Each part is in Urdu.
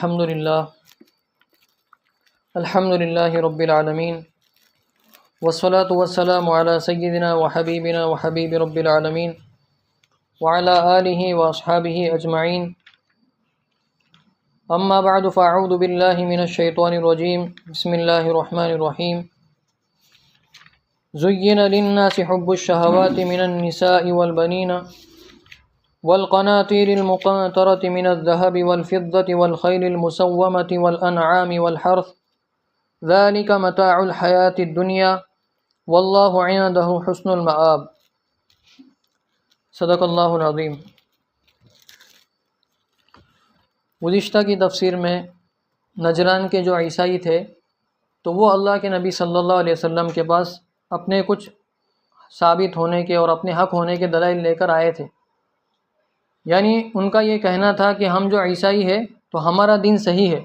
الحمد للہ رب العالمین والصلاة والسلام علی سیدنا وحبیبنا وحبیب رب العالمین وعلی آلہ واصحابہ اجمعین اما بعد فاعوذ باللہ من الشیطان الرجیم بسم اللہ الرحمن الرحیم زین للناس حب الشہوات من النساء والبنین والقناطیر المقنطرة من الذهب والفضة والخيل المسومة والأنعام والحرث ذلك متاع الحياة الدنيا والله عنده حسن المآب صدق اللہ العظیم۔ گزشتہ کی تفسیر میں نجران کے جو عیسائی تھے تو وہ اللہ کے نبی صلی اللہ علیہ وسلم کے پاس اپنے کچھ ثابت ہونے کے اور اپنے حق ہونے کے دلائل لے کر آئے تھے، یعنی ان کا یہ کہنا تھا کہ ہم جو عیسائی ہے تو ہمارا دین صحیح ہے،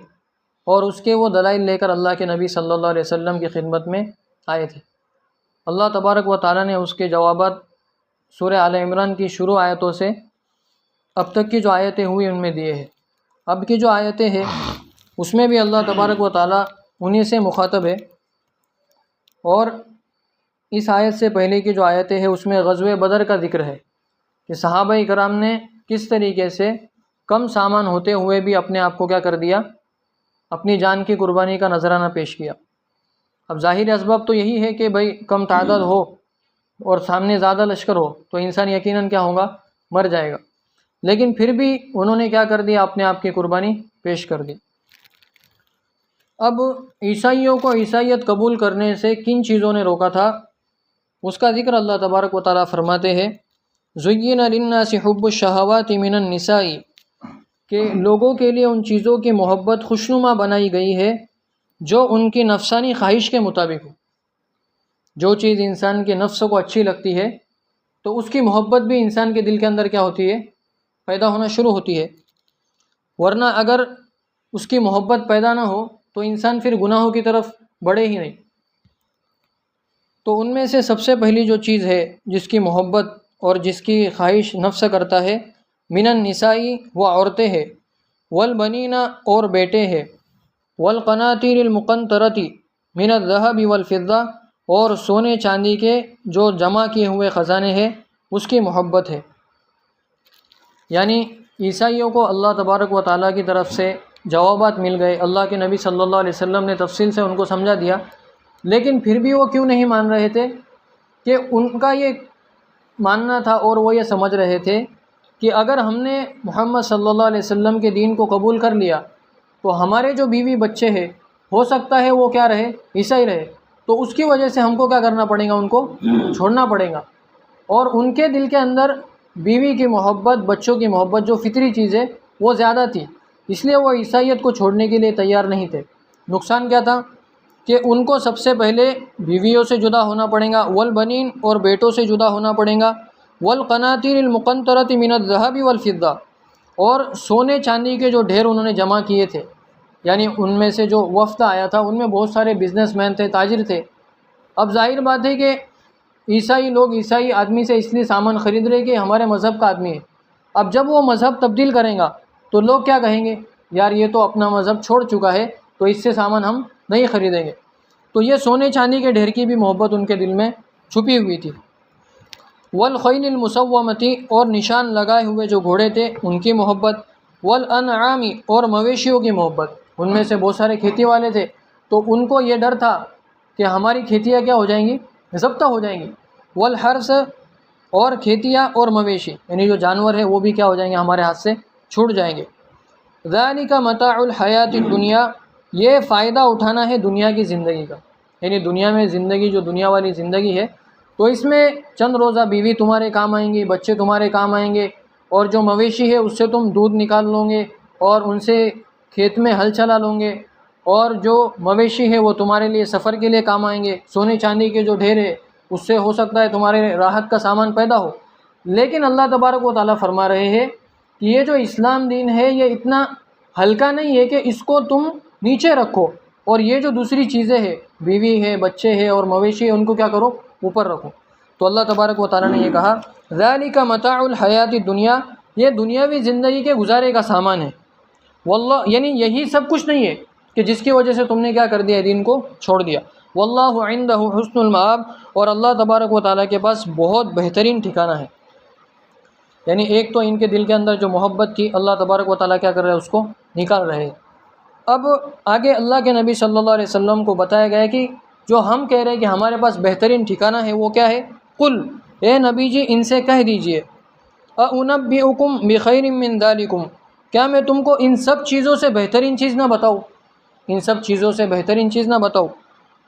اور اس کے وہ دلائل لے کر اللہ کے نبی صلی اللہ علیہ وسلم کی خدمت میں آئے تھے۔ اللہ تبارک و تعالیٰ نے اس کے جوابات سورہ آل عمران کی شروع آیتوں سے اب تک کی جو آیتیں ہوئی ان میں دیے ہیں۔ اب کی جو آیتیں ہیں اس میں بھی اللہ تبارک و تعالیٰ انہی سے مخاطب ہے، اور اس آیت سے پہلے کی جو آیتیں ہیں اس میں غزوہ بدر کا ذکر ہے کہ صحابہ کرام نے کس طریقے سے کم سامان ہوتے ہوئے بھی اپنے آپ کو کیا کر دیا، اپنی جان کی قربانی کا نذرانہ پیش کیا۔ اب ظاہر اسباب تو یہی ہے کہ بھائی کم تعداد ہو اور سامنے زیادہ لشکر ہو تو انسان یقیناً کیا ہوگا، مر جائے گا، لیکن پھر بھی انہوں نے کیا کر دیا، اپنے آپ کی قربانی پیش کر دی۔ اب عیسائیوں کو عیسائیت قبول کرنے سے کن چیزوں نے روکا تھا اس کا ذکر اللہ تبارک و تعالیٰ فرماتے ہیں، زین للناس حب الشہوات من النساء، کہ لوگوں کے لیے ان چیزوں کی محبت خوشنما بنائی گئی ہے جو ان کی نفسانی خواہش کے مطابق ہو۔ جو چیز انسان کے نفس کو اچھی لگتی ہے تو اس کی محبت بھی انسان کے دل کے اندر کیا ہوتی ہے، پیدا ہونا شروع ہوتی ہے، ورنہ اگر اس کی محبت پیدا نہ ہو تو انسان پھر گناہوں کی طرف بڑھے ہی نہیں۔ تو ان میں سے سب سے پہلی جو چیز ہے جس کی محبت اور جس کی خواہش نفس کرتا ہے، من النساء، وہ عورتیں ہیں، والبنین، اور بیٹے ہیں، والقناطیر المقنطرۃ من الذهب والفضہ، اور سونے چاندی کے جو جمع کیے ہوئے خزانے ہیں اس کی محبت ہے۔ یعنی عیسائیوں کو اللہ تبارک و تعالیٰ کی طرف سے جوابات مل گئے، اللہ کے نبی صلی اللہ علیہ وسلم نے تفصیل سے ان کو سمجھا دیا، لیکن پھر بھی وہ کیوں نہیں مان رہے تھے؟ کہ ان کا یہ ماننا تھا اور وہ یہ سمجھ رہے تھے کہ اگر ہم نے محمد صلی اللہ علیہ وسلم کے دین کو قبول کر لیا تو ہمارے جو بیوی بچے ہیں ہو سکتا ہے وہ کیا رہے، عیسائی رہے، تو اس کی وجہ سے ہم کو کیا کرنا پڑے گا، ان کو چھوڑنا پڑے گا۔ اور ان کے دل کے اندر بیوی کی محبت، بچوں کی محبت جو فطری چیز ہے وہ زیادہ تھی، اس لیے وہ عیسائیت کو چھوڑنے کے لیے تیار نہیں تھے۔ نقصان کیا تھا کہ ان کو سب سے پہلے بیویوں سے جدا ہونا پڑے گا، والبنین، اور بیٹوں سے جدا ہونا پڑے گا، والقناطیر المقنطرۃ من الذهب والفضہ، اور سونے چاندی کے جو ڈھیر انہوں نے جمع کیے تھے، یعنی ان میں سے جو وفد آیا تھا ان میں بہت سارے بزنس مین تھے، تاجر تھے۔ اب ظاہر بات ہے کہ عیسائی لوگ عیسائی آدمی سے اس لیے سامان خرید رہے کہ ہمارے مذہب کا آدمی ہے۔ اب جب وہ مذہب تبدیل کریں گا تو لوگ کیا کہیں گے، یار یہ تو اپنا مذہب چھوڑ چکا ہے تو اس سے سامان ہم نہیں خریدیں گے۔ تو یہ سونے چاندی کے ڈھیر کی بھی محبت ان کے دل میں چھپی ہوئی تھی۔ والخیل المسومۃ، اور نشان لگائے ہوئے جو گھوڑے تھے ان کی محبت، والانعام، اور مویشیوں کی محبت، ان میں سے بہت سارے کھیتی والے تھے تو ان کو یہ ڈر تھا کہ ہماری کھیتیاں کیا ہو جائیں گی، ضبطہ ہو جائیں گی۔ والحرث، اور کھیتیاں اور مویشی یعنی جو جانور ہے وہ بھی کیا ہو جائیں گے، ہمارے ہاتھ سے چھوٹ جائیں گے۔ ذالک متاع الحیات الدنیا، یہ فائدہ اٹھانا ہے دنیا کی زندگی کا، یعنی دنیا میں زندگی، جو دنیا والی زندگی ہے تو اس میں چند روزہ بیوی تمہارے کام آئیں گی، بچے تمہارے کام آئیں گے، اور جو مویشی ہے اس سے تم دودھ نکال لو گے اور ان سے کھیت میں ہل چلا لو گے، اور جو مویشی ہے وہ تمہارے لیے سفر کے لیے کام آئیں گے۔ سونے چاندی کے جو ڈھیر ہے اس سے ہو سکتا ہے تمہارے راحت کا سامان پیدا ہو۔ لیکن اللہ تبارک و تعالیٰ فرما رہے ہیں کہ یہ جو اسلام دین ہے یہ اتنا ہلکا نہیں ہے کہ اس کو تم نیچے رکھو، اور یہ جو دوسری چیزیں ہیں، بیوی ہے، بچے ہے اور مویشی ہے، ان کو کیا کرو، اوپر رکھو۔ تو اللہ تبارک و تعالیٰ نے یہ کہا، ذالک متاع الحیات الدنیا، یہ دنیاوی زندگی کے گزارے کا سامان ہے۔ واللہ یعنی یہی سب کچھ نہیں ہے کہ جس کی وجہ سے تم نے کیا کر دیا، دین کو چھوڑ دیا. واللہ عندہ حسن المآب، اور اللہ تبارک و تعالیٰ کے پاس بہت بہترین ٹھکانہ ہے. یعنی ایک تو ان کے دل کے اندر جو محبت تھی، اللہ تبارک و تعالیٰ کیا کر رہے ہیں، اس کو نکال رہے ہیں. اب آگے اللہ کے نبی صلی اللہ علیہ وسلم کو بتایا گیا کہ جو ہم کہہ رہے ہیں کہ ہمارے پاس بہترین ٹھکانہ ہے وہ کیا ہے. قل، اے نبی جی ان سے کہہ دیجئے، اَأُنَبِّئُكُم بِخَيْرٍ مِّن ذَلِكُمْ، کیا میں تم کو ان سب چیزوں سے بہترین چیز نہ بتاؤں، ان سب چیزوں سے بہترین چیز نہ بتاؤں.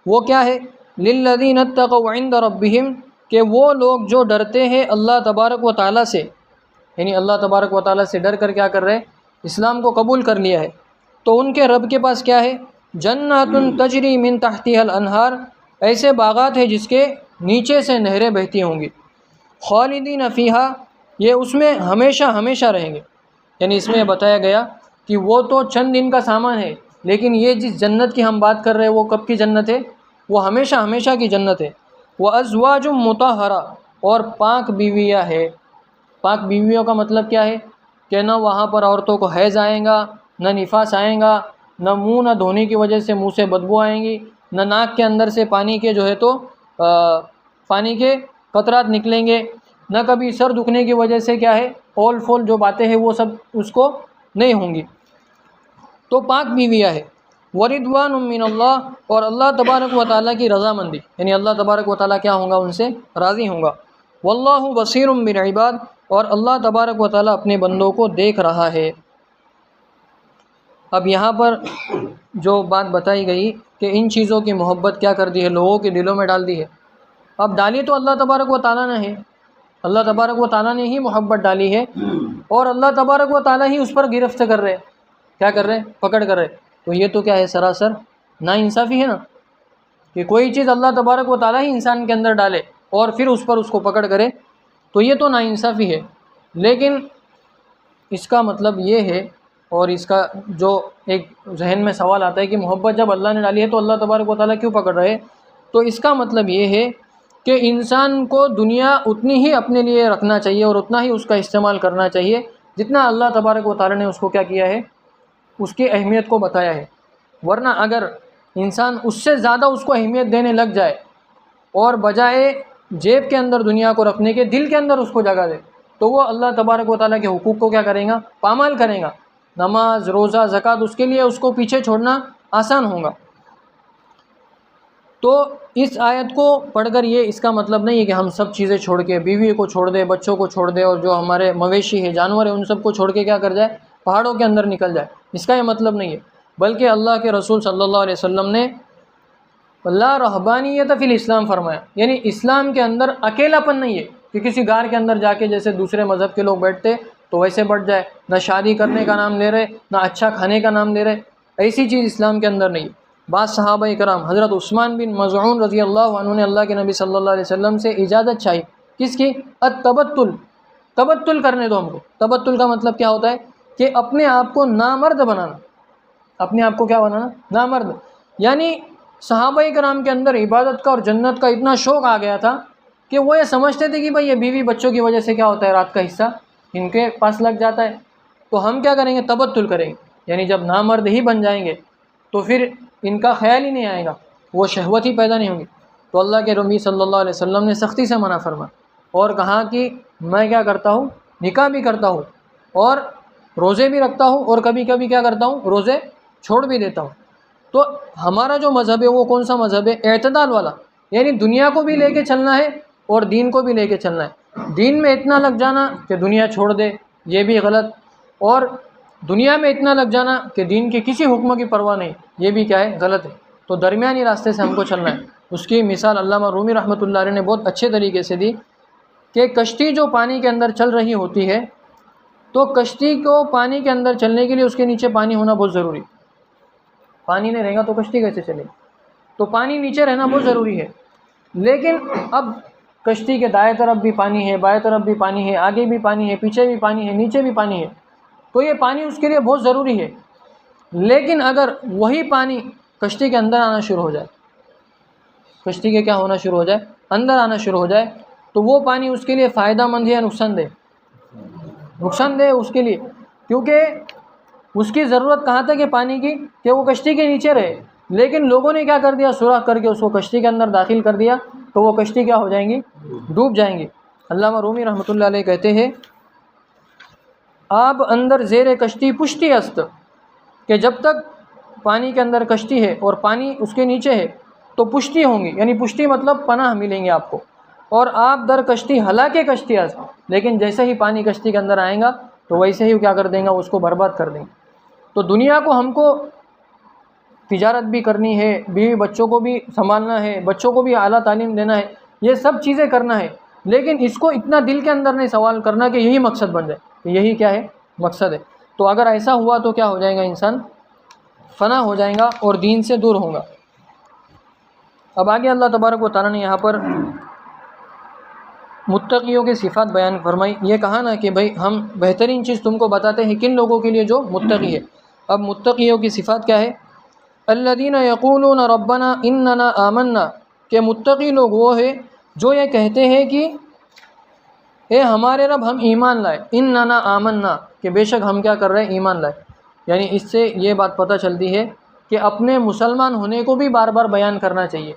وہ کیا ہے، لِلَّذِينَ اتَّقَوْا عِندَ رَبِّهِمْ، کہ وہ لوگ جو ڈرتے ہیں اللہ تبارک و تعالیٰ سے، یعنی اللہ تبارک و تعالیٰ سے ڈر کر کیا کر رہے، اسلام کو قبول کر لیا ہے، تو ان کے رب کے پاس کیا ہے، جنات تجری من تحتها الانہار، ایسے باغات ہیں جس کے نیچے سے نہریں بہتی ہوں گی. خالدین فیہا، یہ اس میں ہمیشہ ہمیشہ رہیں گے. یعنی اس میں بتایا گیا کہ وہ تو چند دن کا سامان ہے، لیکن یہ جس جنت کی ہم بات کر رہے ہیں وہ کب کی جنت ہے، وہ ہمیشہ ہمیشہ کی جنت ہے. وَأَزْوَاجٌ مُطَہَّرَةٌ، اور پاک بیویاں ہے. پاک بیویوں کا مطلب کیا ہے کہ نہ وہاں پر عورتوں کو حیض آئیں گا، نہ نفاس آئیں گا، نہ منہ نہ دھونے کی وجہ سے منہ سے بدبو آئیں گی، نہ ناک کے اندر سے پانی کے جو ہے تو پانی کے قطرات نکلیں گے، نہ کبھی سر دکھنے کی وجہ سے کیا ہے اول فول جو باتیں ہیں وہ سب اس کو نہیں ہوں گی. تو پاک بیویاں ہے. وردوان من اللہ، اور اللہ تبارک و تعالیٰ کی رضامندی، یعنی اللہ تبارک و تعالیٰ کیا ہوں گا، ان سے راضی ہوں گا. واللہ بصیر بالعباد، اور اللہ تبارک و تعالیٰ اپنے بندوں کو دیکھ رہا ہے. اب یہاں پر جو بات بتائی گئی کہ ان چیزوں کی محبت کیا کر دی ہے، لوگوں کے دلوں میں ڈال دی ہے. اب ڈالی تو اللہ تبارک و تعالیٰ نے ہے، اللہ تبارک و تعالیٰ نے ہی محبت ڈالی ہے، اور اللہ تبارک و تعالیٰ ہی اس پر گرفت کر رہے، کیا کر رہے، پکڑ کر رہے. تو یہ تو کیا ہے، سراسر ناانصافی ہے نا، کہ کوئی چیز اللہ تبارک و تعالیٰ ہی انسان کے اندر ڈالے اور پھر اس پر اس کو پکڑ کرے، تو یہ تو ناانصافی ہے. لیکن اس کا مطلب یہ ہے، اور اس کا جو ایک ذہن میں سوال آتا ہے کہ محبت جب اللہ نے ڈالی ہے تو اللہ تبارک و تعالیٰ کیوں پکڑ رہے، تو اس کا مطلب یہ ہے کہ انسان کو دنیا اتنی ہی اپنے لیے رکھنا چاہیے اور اتنا ہی اس کا استعمال کرنا چاہیے جتنا اللہ تبارک و تعالیٰ نے اس کو کیا کیا ہے، اس کی اہمیت کو بتایا ہے. ورنہ اگر انسان اس سے زیادہ اس کو اہمیت دینے لگ جائے اور بجائے جیب کے اندر دنیا کو رکھنے کے دل کے اندر اس کو جگہ دے، تو وہ اللہ تبارک و تعالیٰ کے حقوق کو کیا کرے گا، پامال کرے گا. نماز، روزہ، زکوٰۃ، اس کے لیے اس کو پیچھے چھوڑنا آسان ہوگا. تو اس آیت کو پڑھ کر یہ اس کا مطلب نہیں ہے کہ ہم سب چیزیں چھوڑ کے بیوی کو چھوڑ دیں، بچوں کو چھوڑ دیں، اور جو ہمارے مویشی ہے، جانور ہیں، ان سب کو چھوڑ کے کیا کر جائے، پہاڑوں کے اندر نکل جائے. اس کا یہ مطلب نہیں ہے، بلکہ اللہ کے رسول صلی اللہ علیہ وسلم نے لا رہبانیت فی الاسلام فرمایا. یعنی اسلام کے اندر اکیلا پن نہیں ہے کہ کسی غار کے اندر جا کے جیسے دوسرے مذہب کے لوگ بیٹھتے تو ویسے بیٹھ جائے، نہ شادی کرنے کا نام لے رہے، نہ اچھا کھانے کا نام لے رہے. ایسی چیز اسلام کے اندر نہیں. بعض صحابہ کرام، حضرت عثمان بن مظعون رضی اللہ عنہ نے اللہ کے نبی صلی اللہ علیہ وسلم سے اجازت چاہی، کس کی، التبتل، تبتل کرنے دو ہم کو. تبتل کا مطلب کیا ہوتا ہے کہ اپنے آپ کو نامرد بنانا، اپنے آپ کو کیا بنانا، نامرد. یعنی صحابہ کرام کے اندر عبادت کا اور جنت کا اتنا شوق آ گیا تھا کہ وہ یہ سمجھتے تھے کہ بھائی یہ بیوی بچوں کی وجہ سے کیا ہوتا ہے، رات کا حصہ ان کے پاس لگ جاتا ہے، تو ہم کیا کریں گے، تبتل کریں گے. یعنی جب نامرد ہی بن جائیں گے تو پھر ان کا خیال ہی نہیں آئے گا، وہ شہوت ہی پیدا نہیں ہوگی. تو اللہ کے نبی صلی اللہ علیہ وسلم نے سختی سے منع فرمایا اور کہا کہ میں کیا کرتا ہوں، نکاح بھی کرتا ہوں اور روزے بھی رکھتا ہوں، اور کبھی کبھی کیا کرتا ہوں، روزے چھوڑ بھی دیتا ہوں. تو ہمارا جو مذہب ہے وہ کون سا مذہب ہے، اعتدال والا. یعنی دنیا کو بھی لے کے چلنا ہے اور دین کو بھی لے کے چلنا ہے. دین میں اتنا لگ جانا کہ دنیا چھوڑ دے، یہ بھی غلط، اور دنیا میں اتنا لگ جانا کہ دین کے کسی حکم کی پرواہ نہیں، یہ بھی کیا ہے، غلط ہے. تو درمیانی راستے سے ہم کو چلنا ہے. اس کی مثال علامہ رومی رحمۃ اللہ علیہ نے بہت اچھے طریقے سے دی کہ کشتی جو پانی کے اندر چل رہی ہوتی ہے، تو کشتی کو پانی کے اندر چلنے کے لیے اس کے نیچے پانی ہونا بہت ضروری. پانی نہیں رہے گا تو کشتی کیسے چلے گی، تو پانی نیچے رہنا بہت ضروری ہے. لیکن اب کشتی کے دائیں طرف بھی پانی ہے، بائیں طرف بھی پانی ہے، آگے بھی پانی ہے، پیچھے بھی پانی ہے، نیچے بھی پانی ہے، تو یہ پانی اس کے لیے بہت ضروری ہے. لیکن اگر وہی پانی کشتی کے اندر آنا شروع ہو جائے، کشتی کے کیا ہونا شروع ہو جائے، اندر آنا شروع ہو جائے، تو وہ پانی اس کے لیے فائدہ مند ہے یا نقصان دہ، نقصان دہ اس کے لیے. کیونکہ اس کی ضرورت کہاں تک ہے پانی کی کہ وہ کشتی کے نیچے رہے، لیکن لوگوں نے کیا کر دیا، سوراخ کر کے اس کو کشتی کے اندر داخل کر دیا، تو وہ کشتی کیا ہو جائیں گی، ڈوب جائیں گی۔ علامہ رومی رحمۃ اللہ علیہ کہتے ہیں آب اندر زیر کشتی پشتی است، کہ جب تک پانی کے اندر کشتی ہے اور پانی اس کے نیچے ہے تو پشتی ہوں گی، یعنی پشتی مطلب پناہ ملیں گے آپ کو، اور آپ در کشتی ہلاکے کشتی است، لیکن جیسے ہی پانی کشتی کے اندر آئیں گا تو ویسے ہی کیا کر دیں گا، اس کو برباد کر دیں گے۔ تو دنیا کو ہم کو تجارت بھی کرنی ہے، بیوی بچوں کو بھی سنبھالنا ہے، بچوں کو بھی اعلیٰ تعلیم دینا ہے، یہ سب چیزیں کرنا ہے، لیکن اس کو اتنا دل کے اندر نہیں سوال کرنا کہ یہی مقصد بن جائے، کہ یہی کیا ہے، مقصد ہے۔ تو اگر ایسا ہوا تو کیا ہو جائے گا، انسان فنا ہو جائے گا اور دین سے دور ہوگا۔ اب آگے اللہ تبارک و تعالیٰ نے یہاں پر متقیوں کی صفات بیان فرمائی۔ یہ کہا نا کہ بھائی ہم بہترین چیز تم کو بتاتے ہیں کن لوگوں کے لیے، جو متقی ہے۔ اب متقیوں کی صفات کیا ہے، الذین یقولون ربنا اننا آمنا، کہ متقی لوگ وہ ہے جو یہ کہتے ہیں کہ اے ہمارے رب ہم ایمان لائے، اننا آمنا، کہ بے شک ہم کیا کر رہے ہیں، ایمان لائے۔ یعنی اس سے یہ بات پتہ چلتی ہے کہ اپنے مسلمان ہونے کو بھی بار بار بیان کرنا چاہیے،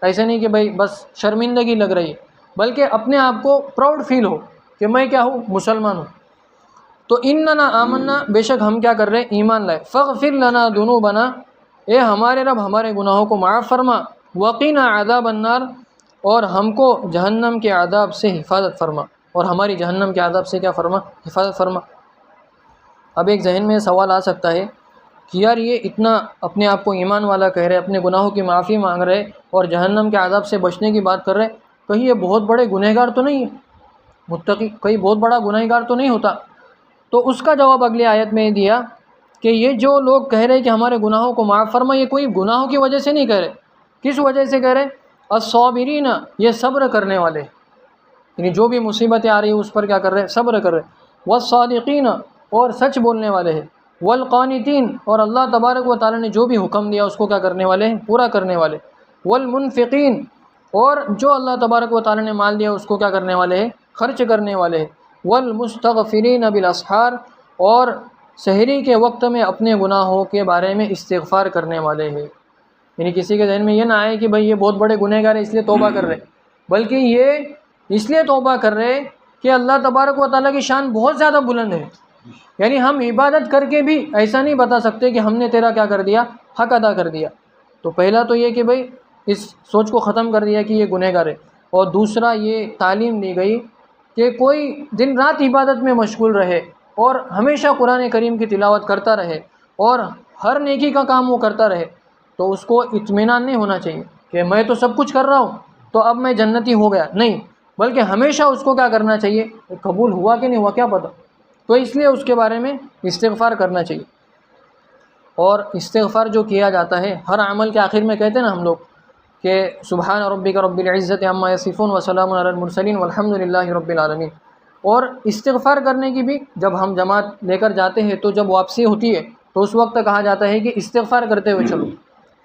ایسے نہیں کہ بھائی بس شرمندگی لگ رہی ہے، بلکہ اپنے آپ کو پراؤڈ فیل ہو کہ میں کیا ہوں، مسلمان ہوں۔ تو اننا آمنا، بے شک ہم کیا کر رہے ہیں، ایمان لائے۔ فاغفر لنا ذنوبنا، اے ہمارے رب ہمارے گناہوں کو معاف فرما، وقنا عذاب النار، اور ہم کو جہنم کے عذاب سے حفاظت فرما، اور ہماری جہنم کے عذاب سے کیا فرما، حفاظت فرما۔ اب ایک ذہن میں سوال آ سکتا ہے کہ یار یہ اتنا اپنے آپ کو ایمان والا کہہ رہے، اپنے گناہوں کی معافی مانگ رہے اور جہنم کے عذاب سے بچنے کی بات کر رہے، کہیں یہ بہت بڑے گنہگار تو نہیں ہے متقی، کہیں بہت بڑا گنہگار تو نہیں ہوتا؟ تو اس کا جواب اگلی آیت میں دیا کہ یہ جو لوگ کہہ رہے کہ ہمارے گناہوں کو معاف فرما، یہ کوئی گناہوں کی وجہ سے نہیں کہہ رہے، کس وجہ سے کہہ رہے، الصابرین، یہ صبر کرنے والے، یعنی جو بھی مصیبتیں آ رہی ہیں اس پر کیا کر رہے ہیں، صبر کر رہے، والصادقین، اور سچ بولنے والے ہیں، والقانتین، اور اللہ تبارک و تعالیٰ نے جو بھی حکم دیا اس کو کیا کرنے والے ہیں، پورا کرنے والے، والمنفقین، اور جو اللہ تبارک و تعالیٰ نے مال دیا اس کو کیا کرنے والے ہیں، خرچ کرنے والے ہیں، والمستغفرین بالاسحار، اور سحری کے وقت میں اپنے گناہوں کے بارے میں استغفار کرنے والے ہیں۔ یعنی کسی کے ذہن میں یہ نہ آئے کہ بھائی یہ بہت بڑے گنہگار ہیں اس لیے توبہ کر رہے، بلکہ یہ اس لیے توبہ کر رہے کہ اللہ تبارک و تعالیٰ کی شان بہت زیادہ بلند ہے، یعنی ہم عبادت کر کے بھی ایسا نہیں بتا سکتے کہ ہم نے تیرا کیا کر دیا، حق ادا کر دیا۔ تو پہلا تو یہ کہ بھائی اس سوچ کو ختم کر دیا کہ یہ گنہگار ہے، اور دوسرا یہ تعلیم دی گئی کہ کوئی دن رات عبادت میں مشغول رہے اور ہمیشہ قرآن کریم کی تلاوت کرتا رہے اور ہر نیکی کا کام وہ کرتا رہے، تو اس کو اطمینان نہیں ہونا چاہیے کہ میں تو سب کچھ کر رہا ہوں تو اب میں جنتی ہو گیا، نہیں، بلکہ ہمیشہ اس کو کیا کرنا چاہیے، قبول ہوا کہ نہیں ہوا کیا پتہ، تو اس لیے اس کے بارے میں استغفار کرنا چاہیے۔ اور استغفار جو کیا جاتا ہے ہر عمل کے آخر میں کہتے ہیں نا ہم لوگ کہ سبحان ربک رب العزت عما یصفون وسلام علی المرسلین والحمد للہ رب العالمین۔ اور استغفار کرنے کی بھی جب ہم جماعت لے کر جاتے ہیں تو جب واپسی ہوتی ہے تو اس وقت کہا جاتا ہے کہ استغفار کرتے ہوئے چلو۔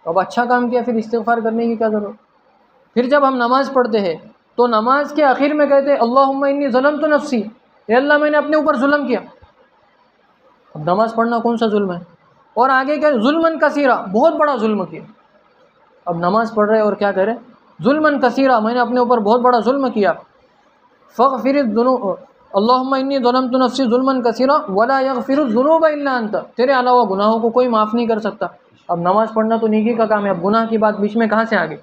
اب اچھا کام کیا، پھر استغفار کرنے کی کیا ضرورت؟ پھر جب ہم نماز پڑھتے ہیں تو نماز کے آخر میں کہتے ہیں اللہم انی ظلمت نفسی، اے اللہ میں نے اپنے اوپر ظلم کیا۔ اب نماز پڑھنا کون سا ظلم ہے؟ اور آگے کیا، ظلمن کثیرہ، بہت بڑا ظلم کیا۔ اب نماز پڑھ رہے اور کیا کہہ رہے، ظلمن کثیرہ، میں نے اپنے اوپر بہت بڑا ظلم کیا۔ فاغفر الذنوب، اللہم انی ظلمت نفسی ظلمن کثیرہ ولا یغفر الذنوب الا انت، تیرے علاوہ گناہوں کو کوئی معاف نہیں کر سکتا۔ اب نماز پڑھنا تو نیکی کا کام ہے، اب گناہ کی بات بیچ میں کہاں سے آ گئی؟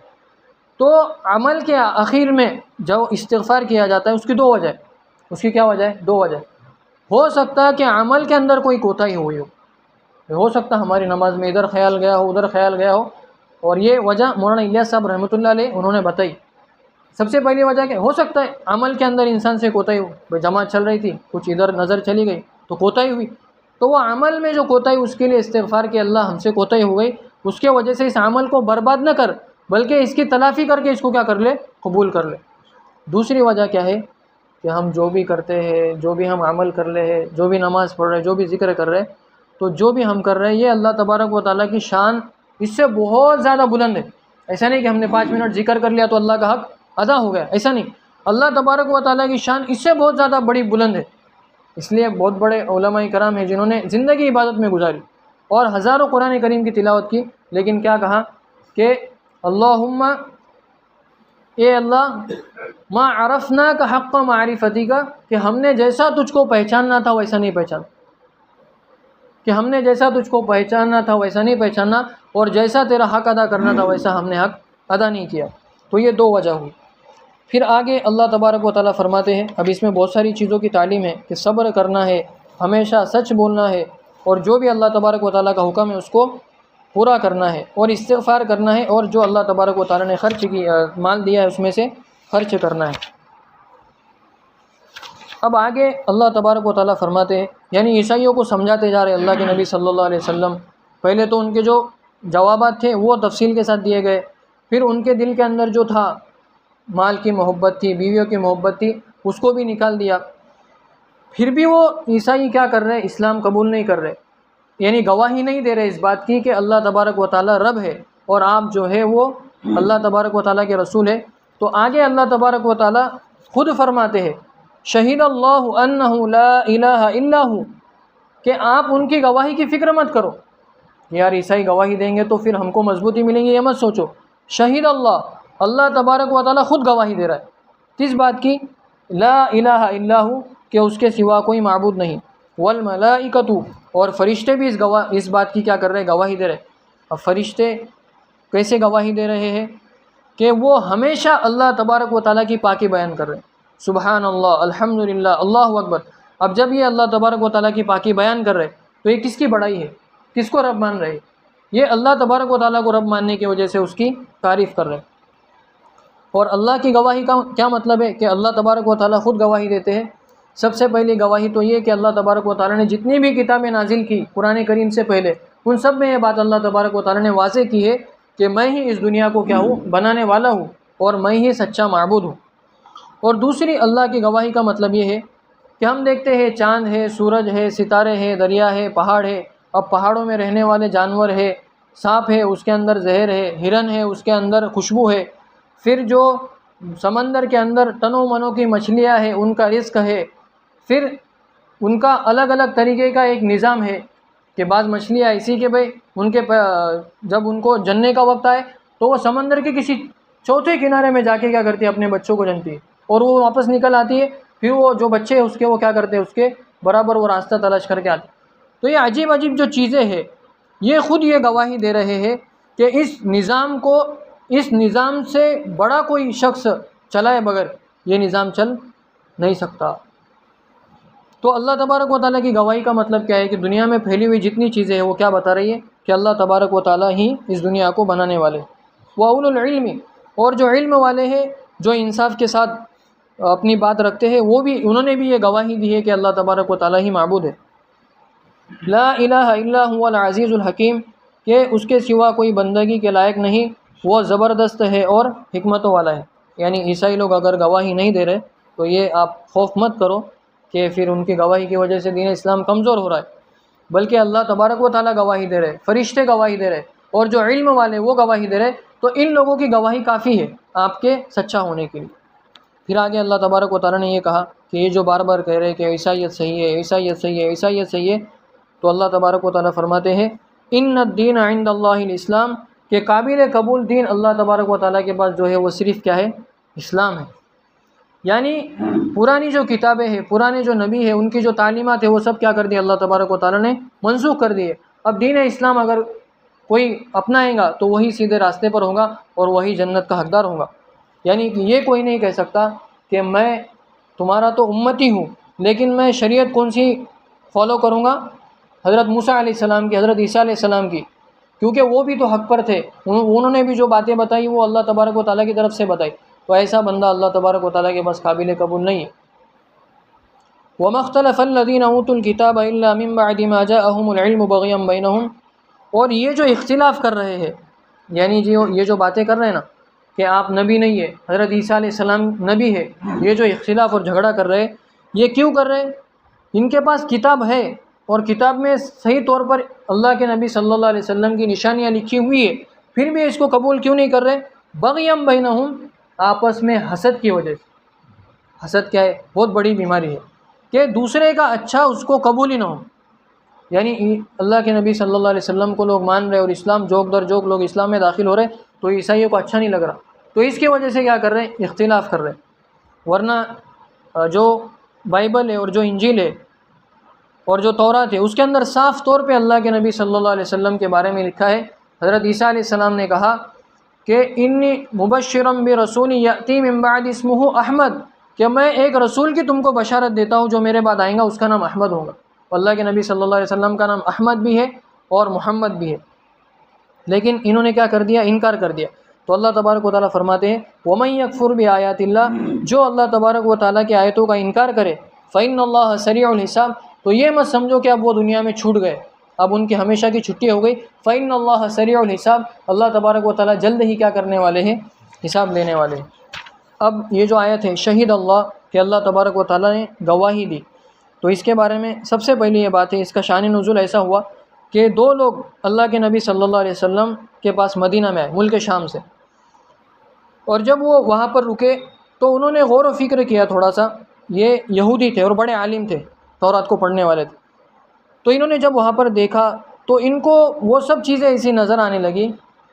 تو عمل کے آخر میں جو استغفار کیا جاتا ہے اس کی دو وجہ ہے، اس کی کیا وجہ ہے، دو وجہ۔ ہو سکتا ہے کہ عمل کے اندر کوئی کوتاہی ہوئی ہو سکتا ہے ہماری نماز میں ادھر خیال گیا ہو ادھر خیال گیا ہو، اور یہ وجہ مولانا الیاس صاحب رحمۃ اللہ علیہ انہوں نے بتائی۔ سب سے پہلی وجہ کہ ہو سکتا ہے عمل کے اندر انسان سے کوتاہی ہو، جماعت چل رہی تھی کچھ ادھر نظر چلی گئی تو کوتاہی ہوئی، تو وہ عمل میں جو کوتاہی اس کے لیے استغفار کہ اللہ ہم سے کوتاہی ہو گئی، اس کے وجہ سے اس عمل کو برباد نہ کر بلکہ اس کی تلافی کر کے اس کو کیا کر لے، قبول کر لے۔ دوسری وجہ کیا ہے کہ ہم جو بھی کرتے ہیں، جو بھی ہم عمل کر رہے ہیں، جو بھی نماز پڑھ رہے ہیں، جو بھی ذکر کر رہے ہیں، تو جو بھی ہم کر رہے ہیں یہ اللہ تبارک و تعالیٰ کی شان اس سے بہت زیادہ بلند ہے۔ ایسا نہیں کہ ہم نے 5 منٹ ذکر کر لیا تو اللہ کا حق ادا ہو گیا، ایسا نہیں، اللہ تبارک و تعالیٰ کی شان اس سے بہت زیادہ بڑی بلند ہے۔ اس لیے بہت بڑے علماء کرام ہیں جنہوں نے زندگی عبادت میں گزاری اور ہزاروں قرآن کریم کی تلاوت کی، لیکن کیا کہا کہ اللہم، اے اللہ، ما عرفنا کا حق معرفتی کا، کہ ہم نے جیسا تجھ کو پہچاننا تھا ویسا نہیں پہچانا، کہ ہم نے جیسا تجھ کو پہچاننا تھا ویسا نہیں پہچاننا، اور جیسا تیرا حق ادا کرنا تھا ویسا ہم نے حق ادا نہیں کیا۔ تو یہ دو وجہ ہوئی۔ پھر آگے اللہ تبارک و تعالیٰ فرماتے ہیں، اب اس میں بہت ساری چیزوں کی تعلیم ہے کہ صبر کرنا ہے، ہمیشہ سچ بولنا ہے، اور جو بھی اللہ تبارک و تعالیٰ کا حکم ہے اس کو پورا کرنا ہے، اور استغفار کرنا ہے، اور جو اللہ تبارک و تعالیٰ نے خرچ کی مال دیا ہے اس میں سے خرچ کرنا ہے۔ اب آگے اللہ تبارک و تعالیٰ فرماتے ہیں، یعنی عیسائیوں کو سمجھاتے جا رہے اللہ کے نبی صلی اللہ علیہ وسلم۔ پہلے تو ان کے جو جوابات تھے وہ تفصیل کے ساتھ دیے گئے، پھر ان کے دل کے اندر جو تھا مال کی محبت تھی، بیویوں کی محبت تھی، اس کو بھی نکال دیا۔ پھر بھی وہ عیسائی کیا کر رہے؟ اسلام قبول نہیں کر رہے، یعنی گواہی نہیں دے رہے اس بات کی کہ اللہ تبارک و تعالیٰ رب ہے اور آپ جو ہے وہ اللہ تبارک و تعالیٰ کے رسول ہے۔ تو آگے اللہ تبارک و تعالیٰ خود فرماتے ہیں، شہید اللہ انہ لا الہ الا ہو، کہ آپ ان کی گواہی کی فکر مت کرو۔ یار عیسائی گواہی دیں گے تو پھر ہم کو مضبوطی ملیں گی، یہ مت سوچو۔ شہید اللہ، اللہ تبارک و تعالیٰ خود گواہی دے رہا ہے، کس بات کی؟ لا الہ الا ہو، کہ اس کے سوا کوئی معبود نہیں، والملائکۃ، اور فرشتے بھی اس بات کی کیا کر رہے؟ گواہی دے رہے۔ اب فرشتے کیسے گواہی دے رہے ہیں؟ کہ وہ ہمیشہ اللہ تبارک و تعالیٰ کی پاکی بیان کر رہے ہیں، سبحان اللہ، الحمدللہ، اللہ اکبر۔ اب جب یہ اللہ تبارک و تعالیٰ کی پاکی بیان کر رہے تو یہ کس کی بڑائی ہے؟ کس کو رب مان رہے؟ یہ اللہ تبارک و تعالیٰ کو رب ماننے کی وجہ سے اس کی تعریف کر رہے ہیں۔ اور اللہ کی گواہی کا کیا مطلب ہے؟ کہ اللہ تبارک و تعالیٰ خود گواہی دیتے ہیں۔ سب سے پہلی گواہی تو یہ کہ اللہ تبارک و تعالیٰ نے جتنی بھی کتابیں نازل کی قرآن کریم سے پہلے، ان سب میں یہ بات اللہ تبارک و تعالیٰ نے واضح کی ہے کہ میں ہی اس دنیا کو کیا ہوں؟ بنانے والا ہوں، اور میں ہی سچا معبود ہوں۔ اور دوسری اللہ کی گواہی کا مطلب یہ ہے کہ ہم دیکھتے ہیں چاند ہے، سورج ہے، ستارے ہیں، دریا ہے، پہاڑ ہے۔ اب پہاڑوں میں رہنے والے جانور ہے، سانپ ہے اس کے اندر زہر ہے، ہرن ہے اس کے اندر خوشبو ہے، پھر جو سمندر کے اندر تنوں منوں کی مچھلیاں ہیں ان کا رزق ہے، پھر ان کا الگ الگ طریقے کا ایک نظام ہے کہ بعض مچھلیاں ایسی کہ بھائی ان کے جب ان کو جننے کا وقت آئے تو وہ سمندر کے کسی چوتھے کنارے میں جا کے کیا کرتی ہے؟ اپنے بچوں کو جنتی ہے، اور وہ واپس نکل آتی ہے، پھر وہ جو بچے ہیں اس کے وہ کیا کرتے ہیں؟ اس کے برابر وہ راستہ تلاش کر کے آتے۔ تو یہ عجیب عجیب جو چیزیں ہیں، یہ خود یہ گواہی دے رہے ہیں کہ اس نظام سے بڑا کوئی شخص چلائے بغیر یہ نظام چل نہیں سکتا۔ تو اللہ تبارک و تعالیٰ کی گواہی کا مطلب کیا ہے؟ کہ دنیا میں پھیلی ہوئی جتنی چیزیں ہیں وہ کیا بتا رہی ہے؟ کہ اللہ تبارک و تعالیٰ ہی اس دنیا کو بنانے والے۔ وَأُولُو الْعِلْمِ، اور جو علم والے ہیں، جو انصاف کے ساتھ اپنی بات رکھتے ہیں، انہوں نے بھی یہ گواہی دی ہے کہ اللہ تبارک و تعالیٰ ہی معبود ہے۔ لا الہ الا هو العزیز الحکیم، کہ اس کے سوا کوئی بندگی کے لائق نہیں، وہ زبردست ہے اور حکمتوں والا ہے۔ یعنی عیسائی لوگ اگر گواہی نہیں دے رہے تو یہ آپ خوف مت کرو کہ پھر ان کی گواہی کی وجہ سے دین اسلام کمزور ہو رہا ہے، بلکہ اللہ تبارک و تعالیٰ گواہی دے رہے، فرشتے گواہی دے رہے، اور جو علم والے وہ گواہی دے رہے، تو ان لوگوں کی گواہی کافی ہے آپ کے سچا ہونے کے لیے۔ پھر آگے اللہ تبارک و تعالیٰ نے یہ کہا کہ یہ جو بار بار کہہ رہے کہ عیسائیت صحیح ہے، عیسائیت صحیح ہے، عیسائیت صحیح ہے، تو اللہ تبارک و تعالیٰ فرماتے ہیں ان الدین عند اللہ الاسلام، کہ قابل قبول دین اللہ تبارک و تعالیٰ کے پاس جو ہے وہ صرف کیا ہے؟ اسلام ہے۔ یعنی پرانی جو کتابیں ہیں، پرانے جو نبی ہیں، ان کی جو تعلیمات ہیں وہ سب کیا کر دی اللہ تبارک و تعالیٰ نے؟ منسوخ کر دیے۔ اب دین اسلام اگر کوئی اپنائے گا تو وہی سیدھے راستے پر ہوگا اور وہی جنت کا حقدار ہوگا۔ یعنی کہ یہ کوئی نہیں کہہ سکتا کہ میں تمہارا تو امتی ہوں لیکن میں شریعت کون سی فالو کروں گا؟ حضرت موسیٰ علیہ السلام کی، حضرت عیسیٰ علیہ السلام کی، کیونکہ وہ بھی تو حق پر تھے، انہوں نے بھی جو باتیں بتائی وہ اللہ تبارک و تعالیٰ کی طرف سے بتائی۔ تو ایسا بندہ اللہ تبارک و تعالیٰ کے پاس قابل قبول نہیں ہے۔ وَمَا اخْتَلَفَ الَّذِينَ أُوتُوا الْكِتَابَ إِلَّا مِن بَعْدِ مَا جَاءَهُمُ الْعِلْمُ بَغْيًا بَيْنَهُمْ، اور یہ جو اختلاف کر رہے ہیں، یعنی یہ جو باتیں کر رہے ہیں نا کہ آپ نبی نہیں ہے، حضرت عیسیٰ علیہ السلام نبی ہے، یہ جو اختلاف اور جھگڑا کر رہے ہیں، یہ کیوں کر رہے ہیں؟ ان کے پاس کتاب ہے اور کتاب میں صحیح طور پر اللہ کے نبی صلی اللہ علیہ وسلم کی نشانیاں لکھی ہوئی ہے، پھر بھی اس کو قبول کیوں نہیں کر رہے؟ بغیم بینہم، آپس میں حسد کی وجہ سے۔ حسد کیا ہے؟ بہت بڑی بیماری ہے کہ دوسرے کا اچھا اس کو قبول ہی نہ ہو. یعنی اللہ کے نبی صلی اللہ علیہ وسلم کو لوگ مان رہے اور اسلام جوک در جوک لوگ اسلام میں داخل ہو رہے تو عیسائیوں کو اچھا نہیں لگ رہا, تو اس کی وجہ سے کیا کر رہے ہیں, اختلاف کر رہے ہیں. ورنہ جو بائبل ہے اور جو انجیل ہے اور جو تورات ہے اس کے اندر صاف طور پہ اللہ کے نبی صلی اللہ علیہ وسلم کے بارے میں لکھا ہے. حضرت عیسیٰ علیہ السلام نے کہا کہ انی مبشرم برسول یأتی من بعد اسمہ احمد, کہ میں ایک رسول کی تم کو بشارت دیتا ہوں جو میرے بعد آئیں گا, اس کا نام احمد ہوگا. اللہ کے نبی صلی اللہ علیہ وسلم کا نام احمد بھی ہے اور محمد بھی ہے, لیکن انہوں نے کیا کر دیا, انکار کر دیا. تو اللہ تبارک و تعالیٰ فرماتے ہیں وَمَن يَكْفُرْ بِآيَاتِ اللَّهِ, جو اللہ تبارک و تعالیٰ کی آیتوں کا انکار کرے, فَإِنَّ اللَّهَ سَرِيعُ الْحِسَابِ, تو یہ مت سمجھو کہ اب وہ دنیا میں چھوٹ گئے, اب ان کی ہمیشہ کی چھٹی ہو گئی. فَإِنَّ اللَّهَ سَرِيعُ الْحِسَابِ, اللہ تبارک و تعالیٰ جلد ہی کیا کرنے والے ہیں, حساب لینے والے ہیں. اب یہ جو آیت ہے شہید اللہ, کہ اللہ تبارک و تعالیٰ نے گواہی دی, تو اس کے بارے میں سب سے پہلے یہ بات ہے, اس کا شان نزول ایسا ہوا کہ دو لوگ اللہ کے نبی صلی اللہ علیہ وسلم کے پاس مدینہ میں آئے ملک شام سے, اور جب وہ وہاں پر رکے تو انہوں نے غور و فکر کیا تھوڑا سا. یہ یہودی تھے اور بڑے عالم تھے, تورات کو پڑھنے والے تھے. تو انہوں نے جب وہاں پر دیکھا تو ان کو وہ سب چیزیں ایسی نظر آنے لگی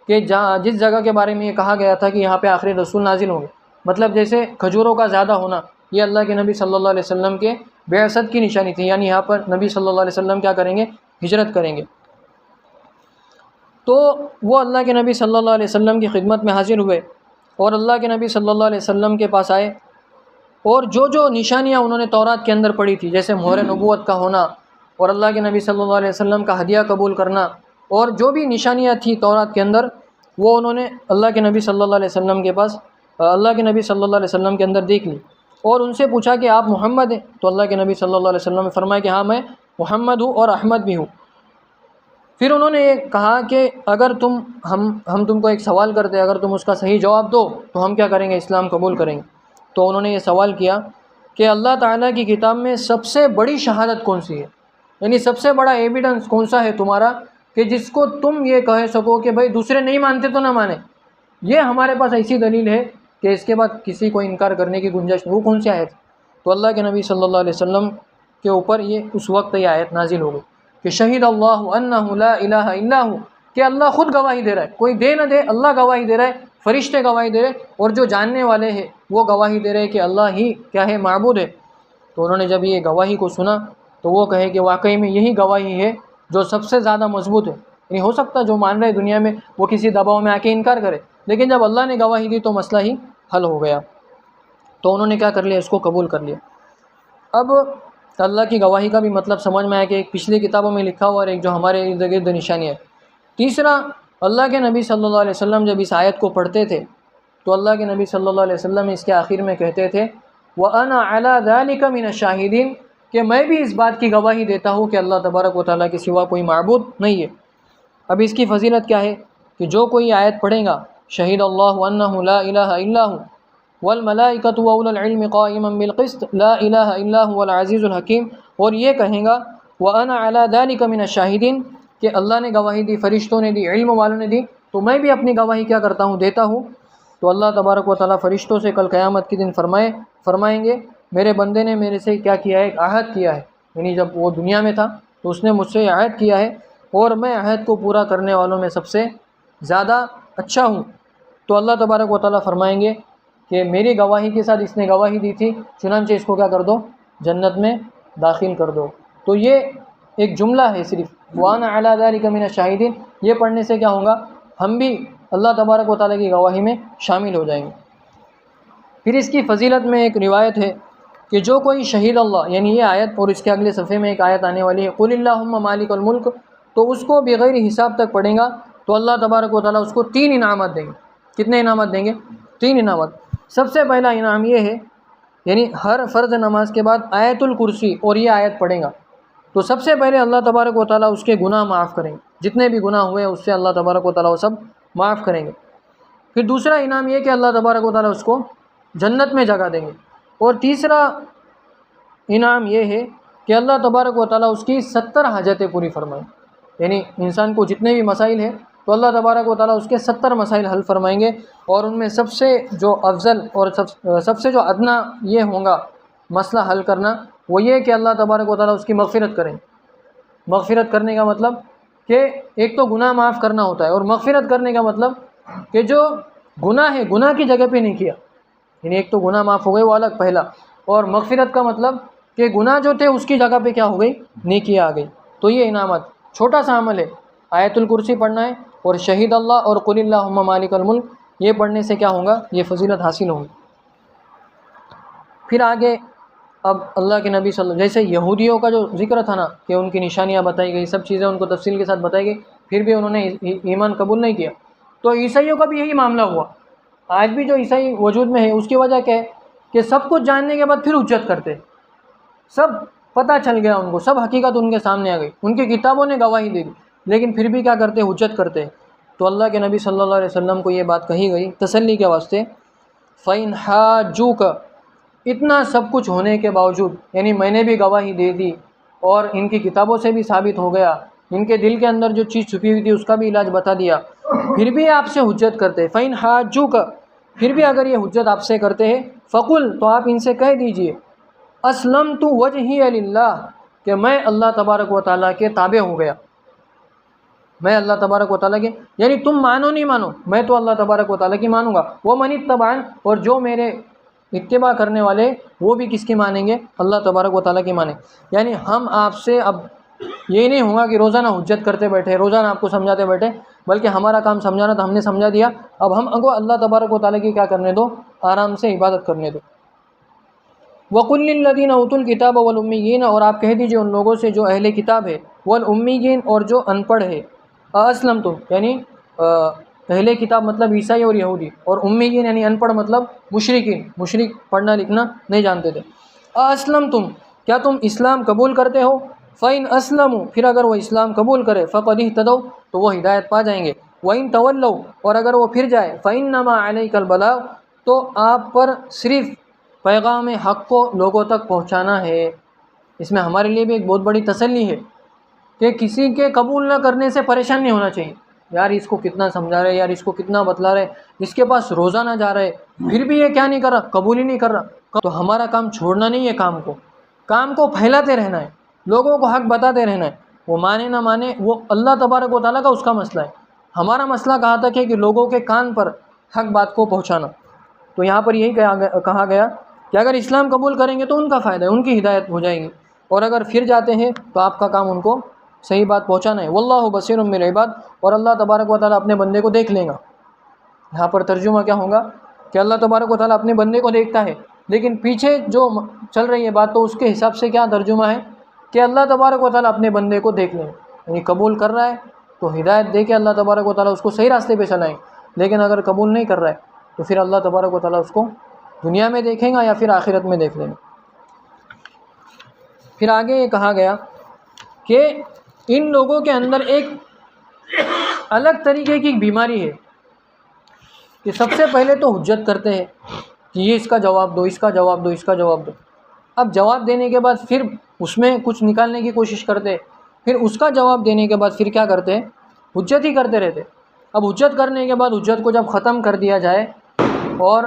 کہ جس جگہ کے بارے میں یہ کہا گیا تھا کہ یہاں پہ آخری رسول نازل ہوں گے, مطلب جیسے کھجوروں کا زیادہ ہونا, یہ اللہ کے نبی صلی اللہ علیہ وسلم کے بعثت کی نشانی تھی, یعنی یہاں پر نبی صلی اللہ علیہ وسلم کیا کریں گے, ہجرت کریں گے. تو وہ اللہ کے نبی صلی اللہ علیہ وسلم کی خدمت میں حاضر ہوئے اور اللہ کے نبی صلی اللہ علیہ وسلم کے پاس آئے, اور جو نشانیاں انہوں نے تورات کے اندر پڑھی تھی, جیسے مہر نبوت کا ہونا اور اللہ کے نبی صلی اللہ علیہ وسلم کا ہدیہ قبول کرنا, اور جو بھی نشانیاں تھیں تورات کے اندر, وہ انہوں نے اللہ کے نبی صلی اللہ علیہ وسلم کے پاس, اللہ کے نبی صلی اللہ علیہ وسلم کے اندر دیکھ لی, اور ان سے پوچھا کہ آپ محمد ہیں؟ تو اللہ کے نبی صلی اللہ علیہ وسلم نے فرمایا کہ ہاں میں محمد ہوں اور احمد بھی ہوں. پھر انہوں نے یہ کہا کہ اگر ہم تم کو ایک سوال کرتے, اگر تم اس کا صحیح جواب دو تو ہم کیا کریں گے, اسلام قبول کریں گے. تو انہوں نے یہ سوال کیا کہ اللہ تعالیٰ کی کتاب میں سب سے بڑی شہادت کون سی ہے, یعنی سب سے بڑا ایویڈنس کون سا ہے تمہارا کہ جس کو تم یہ کہہ سکو کہ بھائی دوسرے نہیں مانتے تو نہ مانے, یہ ہمارے پاس ایسی دلیل ہے کہ اس کے بعد کسی کو انکار کرنے کی گنجائش نہیں. وہ کون سی آیت؟ تو اللہ کے نبی صلی اللہ علیہ وسلم کے اوپر اس وقت یہ آیت نازل ہو گئی کہ شہید اللہ انہ لا الہ الا ہو, کہ اللہ خود گواہی دے رہا ہے, کوئی دے نہ دے, اللہ گواہی دے رہا ہے, فرشتے گواہی دے رہے, اور جو جاننے والے ہیں وہ گواہی دے رہے کہ اللہ ہی کیا ہے, معبود ہے. تو انہوں نے جب یہ گواہی کو سنا تو وہ کہے کہ واقعی میں یہی گواہی ہے جو سب سے زیادہ مضبوط ہے. نہیں ہو سکتا جو مان رہے دنیا میں وہ کسی دباؤ میں آ کے انکار کرے, لیکن جب اللہ نے گواہی دی تو مسئلہ ہی حل ہو گیا. تو انہوں نے کیا کر لیا, اس کو قبول کر لیا. اب اللہ کی گواہی کا بھی مطلب سمجھ میں آیا کہ ایک پچھلی کتابوں میں لکھا ہوا اور ایک جو ہمارے ارد گرد نشانی ہے. تیسرا, اللہ کے نبی صلی اللہ علیہ وسلم جب اس آیت کو پڑھتے تھے تو اللہ کے نبی صلی اللہ علیہ وسلم اس کے آخر میں کہتے تھے وَأَنَا عَلَى ذَلِكَ مِنَ الشَّاهِدِينَ, کہ میں بھی اس بات کی گواہی دیتا ہوں کہ اللہ تبارک و تعالیٰ کے سوا کوئی معبود نہیں ہے. اب اس کی فضیلت کیا ہے کہ جو کوئی آیت پڑھے گا, شہید اللہ انہ لا الہ الا ہو والملائکۃ واولو العلم قائما بالقسط لا الہ الا هو العزیز الحکیم, اور یہ کہیں گا وانا علی ذلک من الشاہدین, کہ اللہ نے گواہی دی, فرشتوں نے دی, علم والوں نے دی, تو میں بھی اپنی گواہی کیا کرتا ہوں, دیتا ہوں. تو اللہ تبارک و تعالیٰ فرشتوں سے کل قیامت کے دن فرمائیں گے میرے بندے نے میرے سے کیا کیا ہے, ایک عہد کیا ہے, یعنی جب وہ دنیا میں تھا تو اس نے مجھ سے عہد کیا ہے اور میں عہد کو پورا کرنے والوں میں سب سے زیادہ اچھا ہوں. تو اللہ تبارک و تعالیٰ فرمائیں گے کہ میری گواہی کے ساتھ اس نے گواہی دی تھی, چنانچہ اس کو کیا کر دو, جنت میں داخل کر دو. تو یہ ایک جملہ ہے صرف, وَأَنَا عَلَى ذَلِكَ مِنَ الشَّاهِدِينَ, یہ پڑھنے سے کیا ہوگا, ہم بھی اللہ تبارک و تعالیٰ کی گواہی میں شامل ہو جائیں گے. پھر اس کی فضیلت میں ایک روایت ہے کہ جو کوئی شہید اللہ, یعنی یہ آیت اور اس کے اگلے صفحے میں ایک آیت آنے والی ہے قُلِ اللَّهُمَّ مَالِكَ الْمُلْكِ, تو اس کو بغیر حساب تک پڑھیں گا تو اللہ تبارک و تعالیٰ اس کو 3 انعامات دیں گے. کتنے انعامات دیں گے؟ 3 انعامات. سب سے پہلا انعام یہ ہے, یعنی ہر فرض نماز کے بعد آیت الکرسی اور یہ آیت پڑھیں گا تو سب سے پہلے اللہ تبارک و تعالیٰ اس کے گناہ معاف کریں گے, جتنے بھی گناہ ہوئے اس سے اللہ تبارک و تعالیٰ وہ سب معاف کریں گے. پھر دوسرا انعام یہ کہ اللہ تبارک و تعالیٰ اس کو جنت میں جگہ دیں گے. اور تیسرا انعام یہ ہے کہ اللہ تبارک و تعالیٰ اس کی 70 حاجتیں پوری فرمائیں, یعنی انسان کو جتنے بھی مسائل ہیں تو اللہ تبارک و تعالیٰ اس کے 70 مسائل حل فرمائیں گے, اور ان میں سب سے جو افضل اور سب سے جو ادنا یہ ہوں گا مسئلہ حل کرنا, وہ یہ کہ اللہ تبارک و تعالیٰ اس کی مغفرت کریں۔ مغفرت کرنے کا مطلب کہ ایک تو گناہ معاف کرنا ہوتا ہے، اور مغفرت کرنے کا مطلب کہ جو گناہ ہے گناہ کی جگہ پہ نہیں کیا، یعنی ایک تو گناہ معاف ہو گئے وہ الگ پہلا، اور مغفرت کا مطلب کہ گناہ جو تھے اس کی جگہ پہ کیا ہو گئی، نیکی آ گئی۔ تو یہ انعامات، چھوٹا سا عمل ہے، آیت الکرسی پڑھنا ہے اور شہید اللہ اور قل اللہم مالک الملک، یہ پڑھنے سے کیا ہوگا، یہ فضیلت حاصل ہوگی۔ پھر آگے اب اللہ کے نبی صلی اللہ علیہ وسلم، جیسے یہودیوں کا جو ذکر تھا نا کہ ان کی نشانیاں بتائی گئی، سب چیزیں ان کو تفصیل کے ساتھ بتائی گئی، پھر بھی انہوں نے ایمان قبول نہیں کیا، تو عیسائیوں کا بھی یہی معاملہ ہوا۔ آج بھی جو عیسائی وجود میں ہے اس کی وجہ کیا ہے کہ سب کچھ جاننے کے بعد پھر حجت کرتے، سب پتہ چل گیا ان کو، سب حقیقت ان کے سامنے آ گئی، ان کی کتابوں نے گواہی دے دی، لیکن پھر بھی کیا کرتے، حجت کرتے۔ تو اللہ کے نبی صلی اللہ علیہ وسلم کو یہ بات کہی گئی تسلی کے واسطے، فَإِنْ حَاجُّوكَ، اتنا سب کچھ ہونے کے باوجود، یعنی میں نے بھی گواہی دے دی اور ان کی کتابوں سے بھی ثابت ہو گیا، ان کے دل کے اندر جو چیز چھپی ہوئی تھی اس کا بھی علاج بتا دیا، پھر بھی آپ سے حجت کرتے، فَإِنْ حَاجُّوكَ، پھر بھی اگر یہ حجت آپ سے کرتے ہیں، فَقُلْ، تو آپ ان سے کہہ دیجئے، اسلمت وجہی للہ، کہ میں اللہ تبارک و تعالیٰ کے تابع ہو گیا، میں اللہ تبارک و تعالیٰ کے، یعنی تم مانو نہیں مانو میں تو اللہ تبارک و تعالیٰ کی مانوں گا، وَمَنِ اتَّبَعَنِ، اور جو میرے اتباع کرنے والے وہ بھی کس کی مانیں گے، اللہ تبارک و تعالیٰ کی مانیں۔ یعنی ہم آپ سے اب یہ نہیں ہوگا کہ روزانہ حجت کرتے بیٹھے، روزانہ آپ کو سمجھاتے بیٹھے، بلکہ ہمارا کام سمجھانا تھا، ہم نے سمجھا دیا، اب ہم کو اللہ تبارک و تعالیٰ کی کیا کرنے دو، آرام سے عبادت کرنے دو۔ وَقُلْ لِلَّذِينَ أُوتُوا الْكِتَابَ وَالْأُمِّيِّينَ، اور آپ کہہ دیجئے ان لوگوں سے جو اہل کتاب ہے، وَالْأُمِّيِّينَ، اور جو ان پڑھ ہے، أَأَسْلَمْتُمْ، یعنی اہل کتاب مطلب عیسائی اور یہودی، اور امیین یعنی ان پڑھ مطلب مشرکین، مشرک پڑھنا لکھنا نہیں جانتے تھے۔ أَأَسْلَمْتُمْ، کیا تم اسلام قبول کرتے ہو، فَإِنْ أَسْلَمُوا، پھر اگر وہ اسلام قبول کرے، فَقَدِ اهْتَدَوْا، تو وہ ہدایت پا جائیں گے، وَإِنْ تَوَلَّوْا، اور اگر وہ پھر جائے، فَإِنَّمَا عَلَيْكَ الْبَلَاغُ، تو آپ پر صرف پیغام حق کو لوگوں تک پہنچانا ہے۔ اس میں ہمارے لیے بھی ایک بہت بڑی تسلی ہے کہ کسی کے قبول نہ کرنے سے پریشان نہیں ہونا چاہیے، یار اس کو کتنا سمجھا رہے، یار اس کو کتنا بتلا رہے، اس کے پاس روزانہ جا رہے، پھر بھی یہ کیا نہیں کر رہا، قبول ہی نہیں کر رہا۔ تو ہمارا کام چھوڑنا نہیں ہے، کام کو پھیلاتے رہنا ہے، لوگوں کو حق بتاتے رہنا ہے، وہ مانے نہ مانے وہ اللہ تبارک و تعالیٰ کا اس کا مسئلہ ہے، ہمارا مسئلہ کہاں تک ہے کہ لوگوں کے کان پر حق بات کو پہنچانا۔ تو یہاں پر یہی کہا گیا کہ اگر اسلام قبول کریں گے تو ان کا فائدہ ہے، ان کی ہدایت ہو جائے گی، اور اگر پھر جاتے ہیں تو آپ کا کام ان کو صحیح بات پہنچانا ہے۔ واللہ بصیر بالعباد، اور اللہ تبارک و تعالیٰ اپنے بندے کو دیکھ لے گا۔ یہاں پر ترجمہ کیا ہوگا کہ اللہ تبارک و تعالیٰ اپنے بندے کو دیکھتا ہے، لیکن پیچھے جو چل رہی ہے بات تو اس کے حساب سے کیا ترجمہ ہے کہ اللہ تبارک و تعالیٰ اپنے بندے کو دیکھ لے گا، یعنی قبول کر رہا ہے تو ہدایت دے کے اللہ تبارک و تعالیٰ اس کو صحیح راستے پہ چلائیں، لیکن اگر قبول نہیں کر رہا ہے تو پھر اللہ تبارک و تعالیٰ اس کو دنیا میں دیکھیں گا یا پھر آخرت میں دیکھ لیں گے۔ پھر آگے یہ کہا گیا کہ ان لوگوں کے اندر ایک الگ طریقے کی بیماری ہے کہ سب سے پہلے تو حجت کرتے ہیں کہ یہ اس کا جواب دو، اس کا جواب دو، اس کا جواب دو، اب جواب دینے کے بعد پھر اس میں کچھ نکالنے کی کوشش کرتے، پھر اس کا جواب دینے کے بعد پھر کیا کرتے، حجت ہی کرتے رہتے۔ اب حجت کرنے کے بعد حجت کو جب ختم کر دیا جائے اور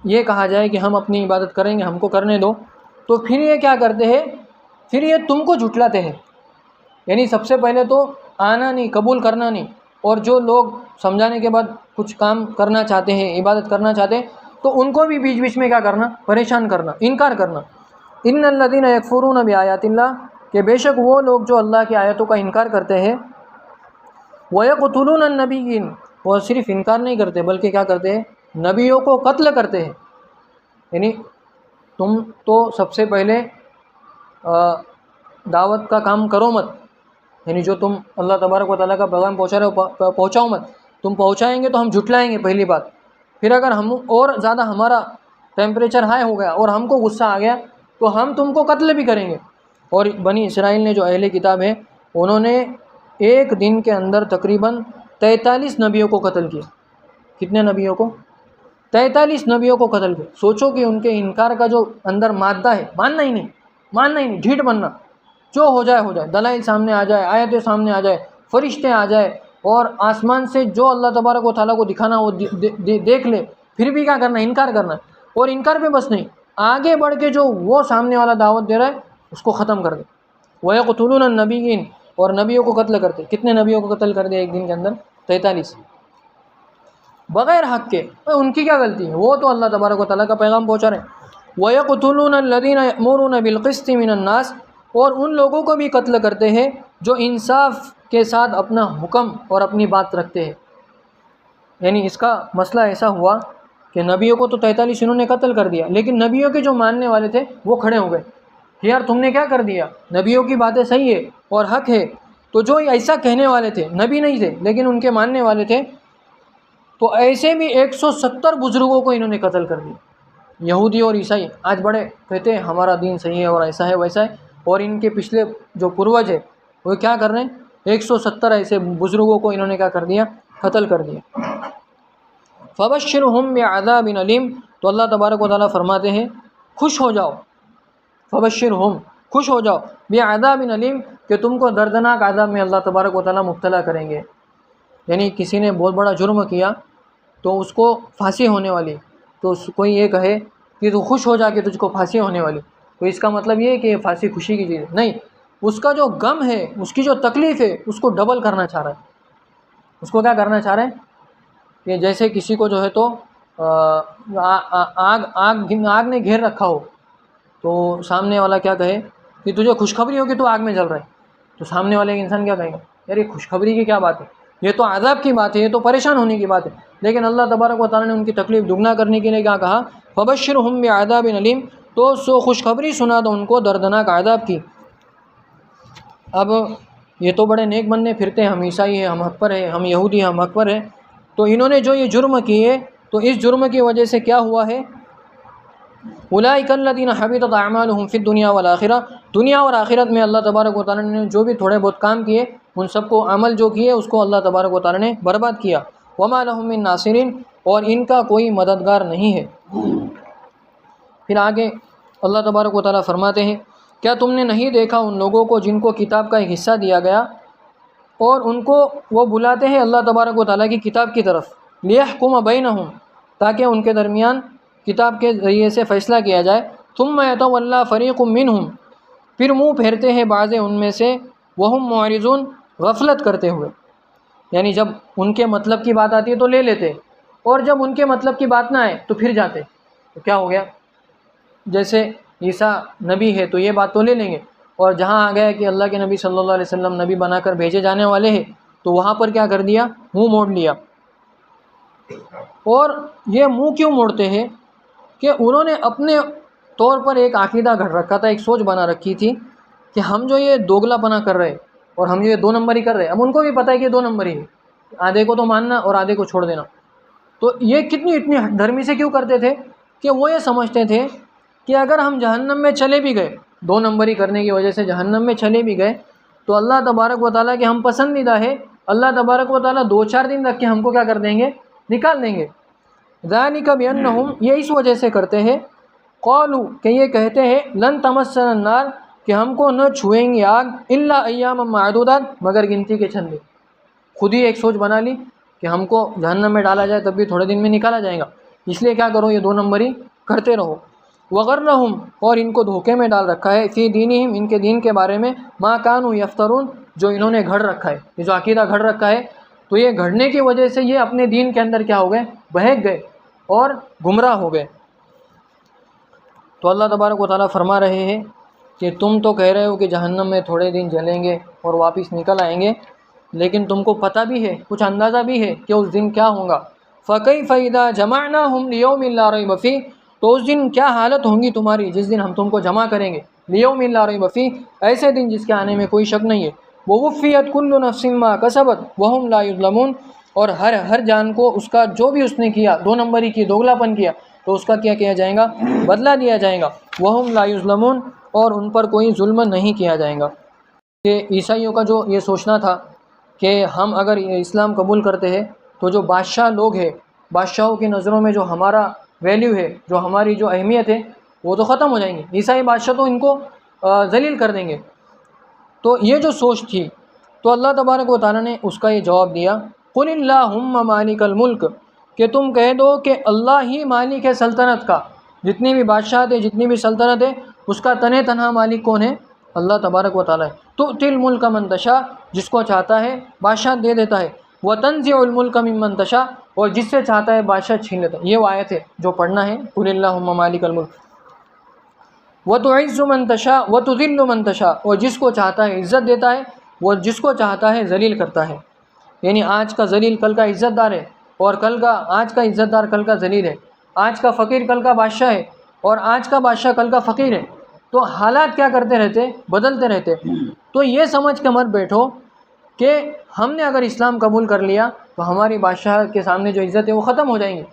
یہ کہا جائے کہ ہم اپنی عبادت کریں گے، ہم کو کرنے دو، تو پھر یہ کیا کرتے ہیں، پھر یہ تم کو جھٹلاتے ہیں، یعنی سب سے پہلے تو آنا نہیں، قبول کرنا نہیں، اور جو لوگ سمجھانے کے بعد کچھ کام کرنا چاہتے ہیں، عبادت کرنا چاہتے ہیں، تو ان کو بھی بیچ بیچ میں کیا کرنا، پریشان کرنا، انکار کرنا۔ ان الذین یکفرون بآیات اللہ، کہ بے شک وہ لوگ جو اللہ کی آیتوں کا انکار کرتے ہیں، وَيَقْتُلُونَ النَّبِيِّينَ، وہ صرف انکار نہیں کرتے بلکہ کیا کرتے ہیں، نبیوں کو قتل کرتے ہیں۔ یعنی تم تو سب سے پہلے دعوت کا کام کرو مت، یعنی جو تم اللہ تبارک و تعالیٰ کا پیغام پہنچا رہے ہو پہنچاؤ مت، تم پہنچائیں گے تو ہم جھٹلائیں گے پہلی بات، پھر اگر ہم اور زیادہ ہمارا ٹیمپریچر ہائی ہو گیا اور ہم کو غصہ آ گیا تو ہم تم کو قتل بھی کریں گے۔ اور بنی اسرائیل نے جو اہل کتاب ہے انہوں نے ایک دن کے اندر تقریباً 43 نبیوں کو قتل کیا۔ کتنے نبیوں کو؟ 43 نبیوں کو قتل کیا۔ سوچو کہ ان کے انکار کا جو اندر مادہ ہے، ماننا ہی نہیں، ڈھیٹ بننا، جو ہو جائے، دلائل سامنے آ جائے، آیتیں سامنے آ جائے، فرشتے آ جائے، اور آسمان سے جو اللہ تبارک و تعالیٰ کو دکھانا وہ دیکھ لے، پھر بھی کیا کرنا، انکار کرنا، اور انکار پہ بس نہیں، آگے بڑھ کے جو وہ سامنے والا دعوت دے رہا ہے اس کو ختم کر دے۔ وَيَقْتُلُونَ النَّبِيِّينَ، اور نبیوں کو قتل کرتے۔ کتنے نبیوں کو قتل کر دیا ایک دن کے اندر؟ 43، بغیر حق کے۔ ان کی کیا غلطی ہے؟ وہ تو اللہ تبارک و تعالیٰ کا پیغام پہنچا رہے ہیں۔ وَيَقْتُلُونَ الَّذِينَ يَأْمُرُونَ بِالْقِسْطِ مِنَ النَّاسِ، اور ان لوگوں کو بھی قتل کرتے ہیں جو انصاف کے ساتھ اپنا حکم اور اپنی بات رکھتے ہیں۔ یعنی اس کا مسئلہ ایسا ہوا کہ نبیوں کو تو 43 انہوں نے قتل کر دیا، لیکن نبیوں کے جو ماننے والے تھے وہ کھڑے ہو گئے کہ یار تم نے کیا کر دیا، نبیوں کی باتیں صحیح ہے اور حق ہے۔ تو جو ایسا کہنے والے تھے، نبی نہیں تھے لیکن ان کے ماننے والے تھے، تو ایسے بھی 170 بزرگوں کو انہوں نے قتل کر دیا۔ یہودی اور عیسائی آج بڑے کہتے ہیں ہمارا دین صحیح ہے اور ایسا ہے ویسا ہے، اور ان کے پچھلے جو پروج ہے وہ کیا کر رہے ہیں؟ 170 ایسے بزرگوں کو انہوں نے کیا کر دیا؟ قتل کر دیا۔ فَبَشِّرْهُمْ بِعَذَابٍ أَلِيمٍ، تو اللہ تبارک و تعالیٰ فرماتے ہیں خوش ہو جاؤ، فَبَشِّرْهُمْ، خوش ہو جاؤ، بِعَذَابٍ أَلِيمٍ، کہ تم کو دردناک عذاب میں اللہ تبارک و تعالیٰ مبتلا کریں گے۔ یعنی کسی نے بہت بڑا جرم کیا تو اس کو پھانسی ہونے والی، تو کوئی یہ کہے کہ تو خوش ہو جا کہ تجھ کو پھانسی ہونے والی، تو اس کا مطلب یہ ہے کہ پھانسی خوشی کی چیز ہے؟ نہیں، اس کا جو غم ہے، اس کی جو تکلیف ہے، اس کو ڈبل کرنا چاہ رہا ہے۔ اس کو کیا کرنا چاہ رہے ہیں کہ جیسے کسی کو جو ہے تو آگ نے گھیر رکھا ہو، تو سامنے والا کیا کہے کہ تجھے خوشخبری ہو کہ تو آگ میں جل رہا ہے، تو سامنے والے انسان کیا کہے گا؟ یار یہ خوشخبری کی کیا بات ہے، یہ تو عذاب کی بات ہے، یہ تو پریشان ہونے کی بات ہے۔ لیکن اللہ تبارک و تعالیٰ نے ان کی تکلیف دگنا کرنے کے لیے کیا کہا؟ فَبَشِّرْهُمْ بِعَذَابٍ أَلِيمٍ، تو سو خوشخبری سنا دو ان کو دردناک عذاب کی۔ اب یہ تو بڑے نیک بننے پھرتے ہیں، ہم عیسائی ہیں، ہم حق پر ہیں، ہم یہودی ہیں، ہم حق پر ہیں، تو انہوں نے جو یہ جرم کیے تو اس جرم کی وجہ سے کیا ہوا ہے؟ اولئک الذین حبطت اعمالهم فی الدنیا والآخرہ، دنیا اور آخرت میں اللہ تبارک و تعالیٰ نے جو بھی تھوڑے بہت کام کیے ان سب کو، عمل جو کیے اس کو اللہ تبارک و تعالیٰ نے برباد کیا۔ وما لهم من ناصرین، اور ان کا کوئی مددگار نہیں ہے۔ پھر آگے اللہ تبارک و تعالیٰ فرماتے ہیں کیا تم نے نہیں دیکھا ان لوگوں کو جن کو کتاب کا ایک حصہ دیا گیا اور ان کو وہ بلاتے ہیں اللہ تبارک و تعالیٰ کی کتاب کی طرف، لیحکم بینہم، تاکہ ان کے درمیان کتاب کے ذریعے سے فیصلہ کیا جائے، ثم یتولی فریق منہم، پھر منہ پھیرتے ہیں بعض ان میں سے، وہم معرضون، غفلت کرتے ہوئے۔ یعنی جب ان کے مطلب کی بات آتی ہے تو لے لیتے، اور جب ان کے مطلب کی بات نہ آئے تو پھر جاتے۔ تو کیا ہو گیا؟ جیسے عیسیٰ نبی ہے تو یہ بات تو لے لیں گے، اور جہاں آ گیا کہ اللہ کے نبی صلی اللہ علیہ وسلم نبی بنا کر بھیجے جانے والے ہیں تو وہاں پر کیا کر دیا؟ منہ موڑ لیا۔ اور یہ منہ کیوں موڑتے ہیں؟ کہ انہوں نے اپنے طور پر ایک عقیدہ گھڑ رکھا تھا، ایک سوچ بنا رکھی تھی کہ ہم جو یہ دوگلا پنا کر رہے اور ہم یہ 2 نمبری کر رہے، اب ان کو بھی پتہ ہے کہ 2 نمبری ہے، آدھے کو تو ماننا اور آدھے کو چھوڑ دینا۔ تو یہ اتنی دھرمی سے کیوں کرتے تھے کہ وہ یہ سمجھتے تھے کہ اگر ہم جہنم میں چلے بھی گئے، 2 نمبری کرنے کی وجہ سے جہنم میں چلے بھی گئے، تو اللہ تبارک و تعالیٰ کے ہم پسندیدہ ہے، اللہ تبارک و تعالیٰ 2-4 دن رکھ کے ہم کو کیا کر دیں گے؟ نکال دیں گے۔ ذالک بانہم، یہ اس وجہ سے کرتے ہیں، قالوا، کہ یہ کہتے ہیں، لن تمسنا النار، کہ ہم کو نہ چھوئیں گی آگ، الا ایاما معدودات، مگر گنتی کے چند دن۔ خود ہی ایک سوچ بنا لی کہ ہم کو جہنم میں ڈالا جائے تب بھی تھوڑے دن میں نکالا جائے گا، اس لیے کیا کرو یہ 2 نمبری کرتے رہو۔ وغرہم، اور ان کو دھوکے میں ڈال رکھا ہے، فی دینہم، ان کے دین کے بارے میں، ما کانوا یفترون، جو انہوں نے گھڑ رکھا ہے، یہ جو عقیدہ گھڑ رکھا ہے، تو یہ گھڑنے کی وجہ سے یہ اپنے دین کے اندر کیا ہو گئے؟ بہک گئے اور گمراہ ہو گئے۔ تو اللہ تبارک و تعالیٰ فرما رہے ہیں کہ تم تو کہہ رہے ہو کہ جہنم میں تھوڑے دن جلیں گے اور واپس نکل آئیں گے، لیکن تم کو پتہ بھی ہے، کچھ اندازہ بھی ہے کہ اس دن کیا ہوگا۔ فَكَيْفَ إِذَا جَمَعْنَاهُمْ لِيَوْمٍ لَا رَيْبَ فِيهِ، تو اس دن کیا حالت ہوں گی تمہاری جس دن ہم تم کو جمع کریں گے، لِيَوْمٍ لَا رَيْبَ فِيهِ، ایسے دن جس کے آنے میں کوئی شک نہیں ہے، وَوُفِّيَتْ كُلُّ نَفْسٍ مَا كَسَبَتْ وَهُمْ لَا يُظْلَمُونَ، اور ہر جان کو اس کا جو بھی اس نے کیا، 2 نمبری کی، دوگلا پن کیا، تو اس کا کیا کیا جائے گا؟ بدلہ دیا جائے گا۔ وَهُمْ لَا يُظْلَمُونَ، اور ان پر کوئی ظلم نہیں کیا جائے گا۔ کہ عیسائیوں کا جو یہ سوچنا تھا کہ ہم اگر اسلام قبول کرتے ہیں تو جو بادشاہ لوگ ہیں، بادشاہوں کی نظروں میں جو ہمارا ویلیو ہے، جو ہماری جو اہمیت ہے، وہ تو ختم ہو جائیں گے، عیسائی بادشاہ تو ان کو ذلیل کر دیں گے۔ تو یہ جو سوچ تھی، تو اللہ تبارک و تعالیٰ نے اس کا یہ جواب دیا، قل اللہم مالک الملک، کہ تم کہہ دو کہ اللہ ہی مالک ہے سلطنت کا، جتنی بھی بادشاہ ہے، جتنی بھی سلطنت ہے، اس کا تنے تنہا مالک کون ہے؟ اللہ تبارک و تعالیٰ ہے۔ تؤتی الملک من تشاء، جس کو چاہتا ہے بادشاہ دے دیتا ہے، وتنزع الملک ممن تشاء، اور جس سے چاہتا ہے بادشاہ چھین لیتا ہے۔ یہ وہ آیت ہے جو پڑھنا ہے، قل اللہم مالک الملک، وتعز من تشاء وتذل من تشاء، اور جس کو چاہتا ہے عزت دیتا ہے، وہ جس کو چاہتا ہے ذلیل کرتا ہے۔ یعنی آج کا ذلیل کل کا عزت دار ہے، اور آج کا عزت دار کل کا ذلیل ہے، آج کا فقیر کل کا بادشاہ ہے، اور آج کا بادشاہ کل کا فقیر ہے۔ تو حالات کیا کرتے رہتے؟ بدلتے رہتے۔ تو یہ سمجھ کے مت بیٹھو کہ ہم نے اگر اسلام قبول کر لیا تو ہماری بادشاہ کے سامنے جو عزت ہے وہ ختم ہو جائیں گی۔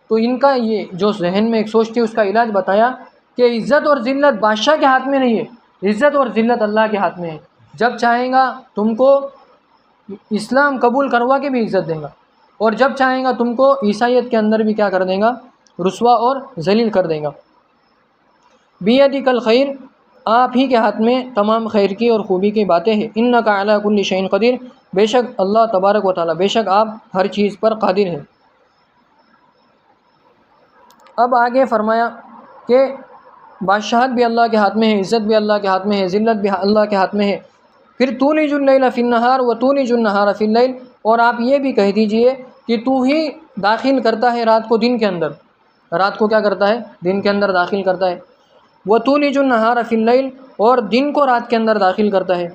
تو ان کا یہ جو ذہن میں ایک سوچ تھی، اس کا علاج بتایا کہ عزت اور ذلت بادشاہ کے ہاتھ میں نہیں ہے، عزت اور ذلت اللہ کے ہاتھ میں ہے۔ جب چاہیں گا تم کو اسلام قبول کروا کے بھی عزت دیں گا، اور جب چاہیں گا تم کو عیسائیت کے اندر بھی کیا کر دیں گا؟ رسوا اور ذلیل کر دیں گا۔ بیدک الخیر، آپ ہی کے ہاتھ میں تمام خیر کی اور خوبی کی باتیں ہیں۔ انک علی کل شیء قدیر، بے شک اللہ تبارک و تعالیٰ، بے شک آپ ہر چیز پر قادر ہیں۔ اب آگے فرمایا کہ بادشاہت بھی اللہ کے ہاتھ میں ہے، عزت بھی اللہ کے ہاتھ میں ہے، ذلت بھی اللہ کے ہاتھ میں ہے۔ پھر تولج اللیل فی النہار وتولج النہار فی اللیل، اور آپ یہ بھی کہہ دیجئے کہ تو ہی داخل کرتا ہے رات کو دن کے اندر، رات کو کیا کرتا ہے؟ دن کے اندر داخل کرتا ہے۔ وتولج النہار فی اللیل، اور دن کو رات کے اندر داخل کرتا ہے۔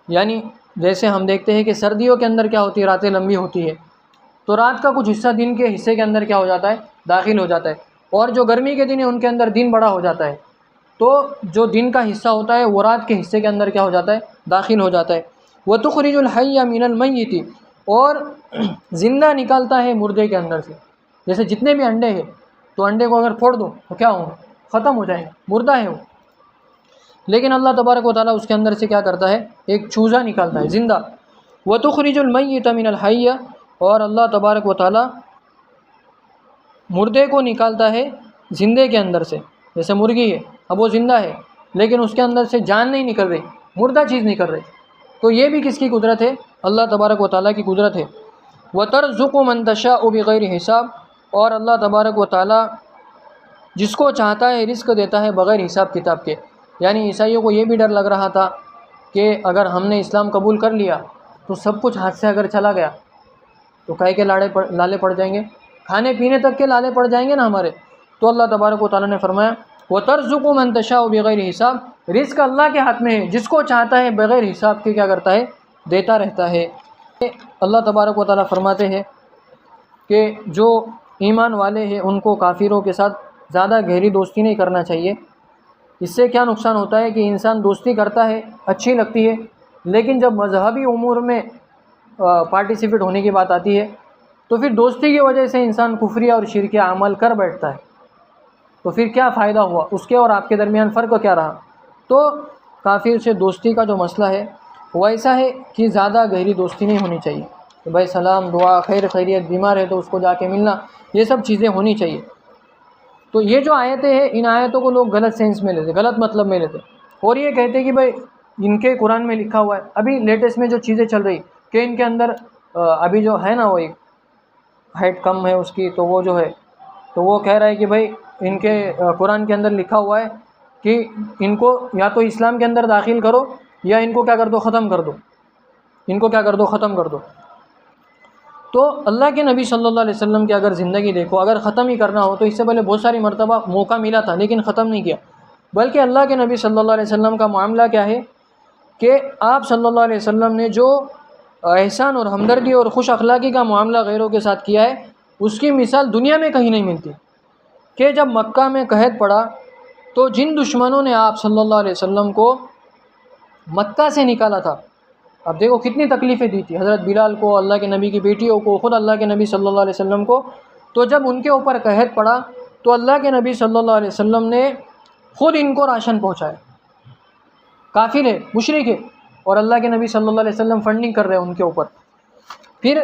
یعنی جیسے ہم دیکھتے ہیں کہ سردیوں کے اندر کیا ہوتی ہے؟ راتیں لمبی ہوتی ہے، تو رات کا کچھ حصہ دن کے حصے کے اندر کیا ہو جاتا ہے؟ داخل ہو جاتا ہے۔ اور جو گرمی کے دن ہیں ان کے اندر دن بڑا ہو جاتا ہے، تو جو دن کا حصہ ہوتا ہے وہ رات کے حصے کے اندر کیا ہو جاتا ہے؟ داخل ہو جاتا ہے۔ وتخرج الحی من المیت، اور زندہ نکالتا ہے مردے کے اندر سے۔ جیسے جتنے بھی انڈے ہیں، تو انڈے کو اگر پھوڑ دو تو کیا ہوں؟ ختم ہو جائیں گے، مردہ ہے وہ، لیکن اللہ تبارک و تعالیٰ اس کے اندر سے کیا کرتا ہے؟ ایک چوزا نکالتا ہے زندہ۔ وتخرج المیت من الحی، اور اللہ تبارک و تعالیٰ مردے کو نکالتا ہے زندے کے اندر سے۔ جیسے مرغی ہے، اب وہ زندہ ہے لیکن اس کے اندر سے جان نہیں نکل رہی، مردہ چیز نکل رہی، تو یہ بھی کس کی قدرت ہے؟ اللہ تبارک و تعالیٰ کی قدرت ہے۔ وترزق من تشاء بغیر حساب، اور اللہ تبارک و تعالیٰ جس کو چاہتا ہے رزق دیتا ہے بغیر حساب کتاب کے۔ یعنی عیسائیوں کو یہ بھی ڈر لگ رہا تھا کہ اگر ہم نے اسلام قبول کر لیا تو سب کچھ ہاتھ سے اگر چلا گیا تو کاہے کے لالے پڑ جائیں گے، کھانے پینے تک کے لالے پڑ جائیں گے نا ہمارے۔ تو اللہ تبارک و تعالیٰ نے فرمایا وَتَرْزُقُ مَن تَشَاءُ بِغَيْرِ حساب، رزق اللہ کے ہاتھ میں ہے، جس کو چاہتا ہے بغیر حساب کے کیا کرتا ہے؟ دیتا رہتا ہے۔ اللہ تبارک و تعالیٰ فرماتے ہیں کہ جو ایمان والے ہیں ان کو کافروں کے ساتھ زیادہ گہری دوستی نہیں کرنا چاہیے۔ اس سے کیا نقصان ہوتا ہے کہ انسان دوستی کرتا ہے، اچھی لگتی ہے، لیکن جب مذہبی امور میں پارٹیسپیٹ ہونے کی بات آتی ہے تو پھر دوستی کی وجہ سے انسان کفری اور شرک عمل کر بیٹھتا ہے، تو پھر کیا فائدہ ہوا؟ اس کے اور آپ کے درمیان فرق کیا رہا؟ تو کافر سے دوستی کا جو مسئلہ ہے وہ ایسا ہے کہ زیادہ گہری دوستی نہیں ہونی چاہیے، کہ بھائی سلام دعا خیر خیریت، بیمار ہے تو اس کو جا کے ملنا، یہ سب چیزیں ہونی چاہیے۔ تو یہ جو آیتیں ہیں، ان آیتوں کو لوگ غلط سینس میں لیتے، غلط مطلب میں لیتے، اور یہ کہتے کہ بھائی ان کے قرآن میں لکھا ہوا ہے۔ ابھی لیٹسٹ میں جو چیزیں چل رہی کہ ان کے اندر ابھی جو ہے نا وہ ایک ہائٹ کم ہے اس کی، تو وہ جو ہے تو وہ کہہ رہا ہے کہ بھائی ان کے قرآن کے اندر لکھا ہوا ہے کہ ان کو یا تو اسلام کے اندر داخل کرو یا ان کو کیا کر دو؟ ختم کر دو، ان کو کیا کر دو؟ ختم کر دو۔ تو اللہ کے نبی صلی اللہ علیہ وسلم کی اگر زندگی دیکھو، اگر ختم ہی کرنا ہو تو اس سے پہلے بہت ساری مرتبہ موقع ملا تھا لیکن ختم نہیں کیا، بلکہ اللہ کے نبی صلی اللہ علیہ وسلم کا معاملہ کیا ہے کہ آپ صلی اللہ علیہ وسلم نے جو احسان اور ہمدردی اور خوش اخلاقی کا معاملہ غیروں کے ساتھ کیا ہے، اس کی مثال دنیا میں کہیں نہیں ملتی۔ کہ جب مکہ میں قحط پڑا تو جن دشمنوں نے آپ صلی اللہ علیہ وسلم کو مکہ سے نکالا تھا، اب دیکھو کتنی تکلیفیں دی تھی حضرت بلال کو، اللہ کے نبی کی بیٹیوں کو، خود اللہ کے نبی صلی اللہ علیہ وسلم کو، تو جب ان کے اوپر قحط پڑا تو اللہ کے نبی صلی اللہ علیہ وسلم نے خود ان کو راشن پہنچایا۔ کافر ہے، مشرک ہے، اور اللہ کے نبی صلی اللہ علیہ وسلم فنڈنگ کر رہے ہیں ان کے اوپر۔ پھر